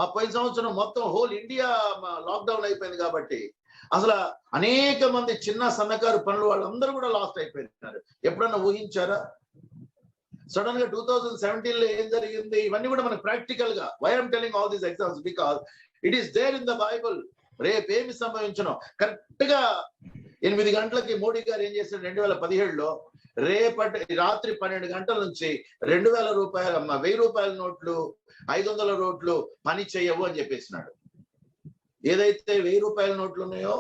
ఆ పోయిన సంవత్సరం మొత్తం హోల్ ఇండియా లాక్డౌన్ అయిపోయింది కాబట్టి అసలు అనేక మంది చిన్న సన్నకారు పనులు వాళ్ళందరూ కూడా లాస్ట్ అయిపోయినారు. ఎప్పుడన్నా ఊహించారా? సడన్ గా 2017 లో ఏం జరిగింది, ఇవన్నీ కూడా మనకు ప్రాక్టికల్ గా. Why I'm telling all these examples because it is there in the Bible. రేపేమి సంభవించను కరెక్ట్ గా 8 గంటలకి మోడీ గారు ఏం చేశారు 2017లో, రేపటి రాత్రి 12 గంటల నుంచి 2000 రూపాయలు 1000 రూపాయల నోట్లు 500 నోట్లు పని చేయవు అని చెప్పేసినాడు. ఏదైతే 1000 రూపాయల నోట్లు ఉన్నాయో,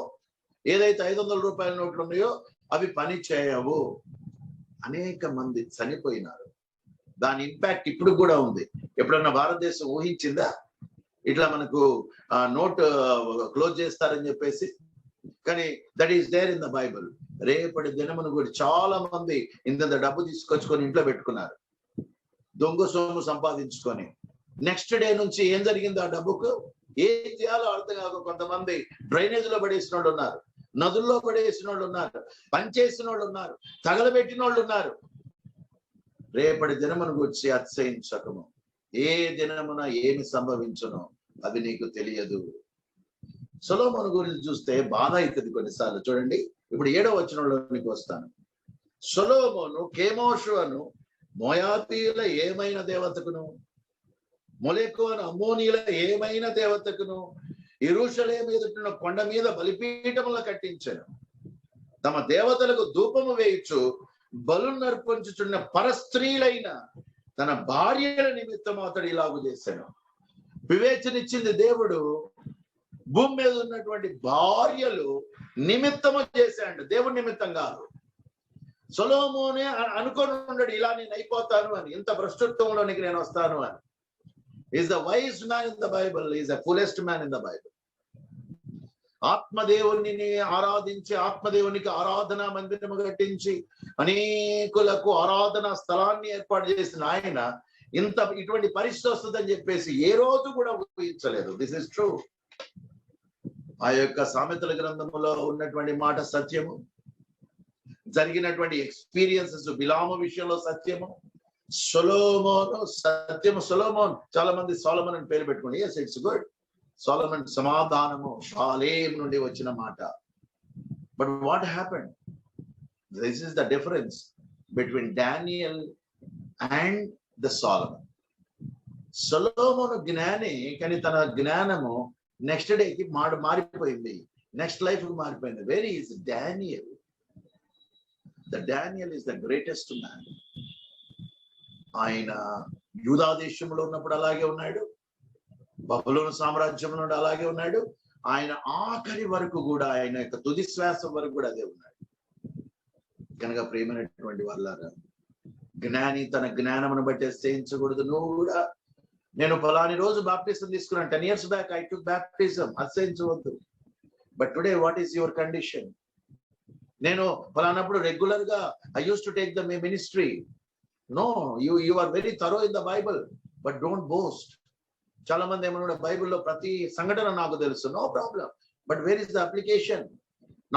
ఏదైతే 500 రూపాయల నోట్లు ఉన్నాయో అవి పని చేయవు. అనేక మంది చనిపోయినారు. దాని ఇంపాక్ట్ ఇప్పుడు కూడా ఉంది. ఎప్పుడన్నా భారతదేశం ఊహించిందా ఇట్లా మనకు నోట్ క్లోజ్ చేస్తారని చెప్పేసి? కానీ that is there in the Bible. రేపటి దినమును కూడా చాలా మంది ఇంత డబ్బు తీసుకొచ్చుకొని ఇంట్లో పెట్టుకున్నారు, దొంగ సొమ్ము సంపాదించుకొని. నెక్స్ట్ డే నుంచి ఏం జరిగింది ఆ డబ్బుకు, ఏం చేయాలో అర్థం కాదు. కొంతమంది డ్రైనేజ్ లో పడేసిన వాళ్ళు ఉన్నారు, నదుల్లో పడేసిన వాళ్ళు ఉన్నారు, పనిచేసిన వాళ్ళు ఉన్నారు, తగలబెట్టిన వాళ్ళు ఉన్నారు. రేపటి దినమును గురించి అతిశయించకము. ఏ దినమున ఏమి సంభవించునో అది నీకు తెలియదు. సొలొమోను గురించి చూస్తే బాధ అవుతుంది కొన్నిసార్లు. చూడండి, ఇప్పుడు 7వ వచనంలోనికి వస్తాను. సొలొమోను కెమోషు అను మోయాబీల ఏమైన దేవతకును, మొలెకు అను అమ్మోనీల ఏమైన దేవతకును యెరూషలేము ఎదుట కొండ మీద బలిపీఠముల కట్టించెను. తమ దేవతలకు ధూపము వేయుచు బలు నర్పించుచున్న పరస్త్రీలైన తన భార్యల నిమిత్తం అతడు ఇలాగు చేశాను. వివేచనిచ్చింది దేవుడు. భూమి మీద ఉన్నటువంటి భార్యలు నిమిత్తము చేశాడు, దేవుడి నిమిత్తం కాదు. సొలొమోనే అనుకొని ఉండడు ఇలా నేను అయిపోతాను అని, ఇంత భ్రష్టత్వంలోనికి నేను వస్తాను అని. Is the wise man in the Bible, is the fullest man in the Bible. ఆత్మదేవుని ఆరాధించి, ఆత్మదేవునికి ఆరాధన మందిరము కట్టించి అనేకులకు ఆరాధన స్థలాన్ని ఏర్పాటు చేసిన ఆయన ఇటువంటి పరిస్థితి వస్తుందని చెప్పేసి ఏ రోజు కూడా ఊహించలేదు. This is true. ఆ యొక్క సామెతల గ్రంథములో ఉన్నటువంటి మాట సత్యము, జరిగినటువంటి ఎక్స్పీరియన్సెస్ బిలాము విషయంలో సత్యము, సొలొమోను సత్యము. సొలొమోన్, చాలా మంది సొలొమోన్ అని పేరు పెట్టుకోండి. yes, it's good. సొలొమోన్ సమాధానము, షాలేం నుండి వచ్చిన మాట. But what happened? This is the difference between Daniel and the Solomon. Solomon జ్ఞాని, కానీ తన జ్ఞానము నెక్స్ట్ డేకి మారిపోయింది, నెక్స్ట్ లైఫ్ మారిపోయింది. Where is Daniel? The Daniel is the greatest man. ఆయన యూదా దేశంలో ఉన్నప్పుడు అలాగే ఉన్నాడు, బబులోను సామ్రాజ్యం నుండి అలాగే ఉన్నాడు, ఆయన ఆఖరి వరకు కూడా, ఆయన యొక్క తుది శ్వాస వరకు కూడా అదే ఉన్నాడు. కనుక ప్రియమైనటువంటి వాళ్ళారా, జ్ఞాని తన జ్ఞానమును బట్టి అతిశయించకూడదు. నువ్వు కూడా, నేను ఫలాని రోజు బాప్టిజం తీసుకున్నాను, 10 years back I took baptism, అతిశయించవద్దు. But today what is your condition? నేను ఫలానప్పుడు రెగ్యులర్ గా I use to take the ministry. No, you are very thorough in the Bible, but don't boast. చాలా మంది ఏమన్నా బైబిల్లో ప్రతి సంఘటన నాకు తెలుసు, no problem, but where is the application?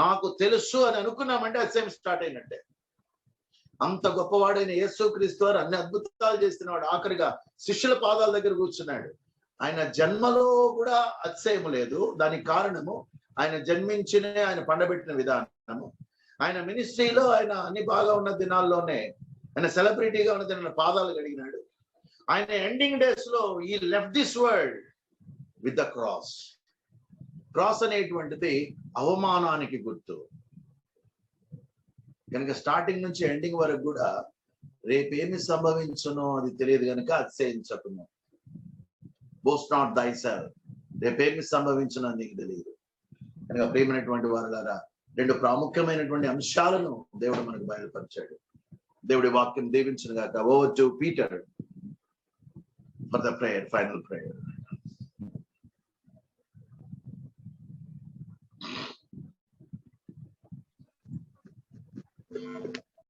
నాకు తెలుసు అని అనుకున్నామంటే అతిశయం స్టార్ట్ అయినట్టే. అంత గొప్పవాడైన యేసుక్రీస్తు వారు అన్ని అద్భుతాలు చేస్తున్నవాడు. ఆఖరిగా శిష్యుల పాదాల దగ్గర కూర్చున్నాడు. ఆయన జన్మలో కూడా అతిశయము లేదు. దానికి కారణము ఆయన జన్మించిన, ఆయన పండబెట్టిన విధానము. ఆయన మినిస్ట్రీలో ఆయన అన్ని బాగా ఉన్న దినాల్లోనే ఆయన సెలబ్రిటీగా ఉన్న దినాల పాదాలు కడిగినాడు. ఆయన ఎండింగ్ డేస్ లో ఈ left this world with the cross. Cross అనేటువంటిది అవమానానికి గుర్తు. కనుక స్టార్టింగ్ నుంచి ఎండింగ్ వరకు కూడా రేపేమి సంభవించునో అది తెలియదు కనుక అతిశయించకును. Boast not థైసెల్ఫ్. రేపేమి సంభవించునో నీకు తెలియదు. కనుక ప్రియమైనటువంటి వారులారా, రెండు ప్రాముఖ్యమైనటువంటి అంశాలను దేవుడు మనకు బయలుపరిచాడు. దేవుడి వాక్యం దీవించును గాక. Over to Peter for the prayer, final prayer.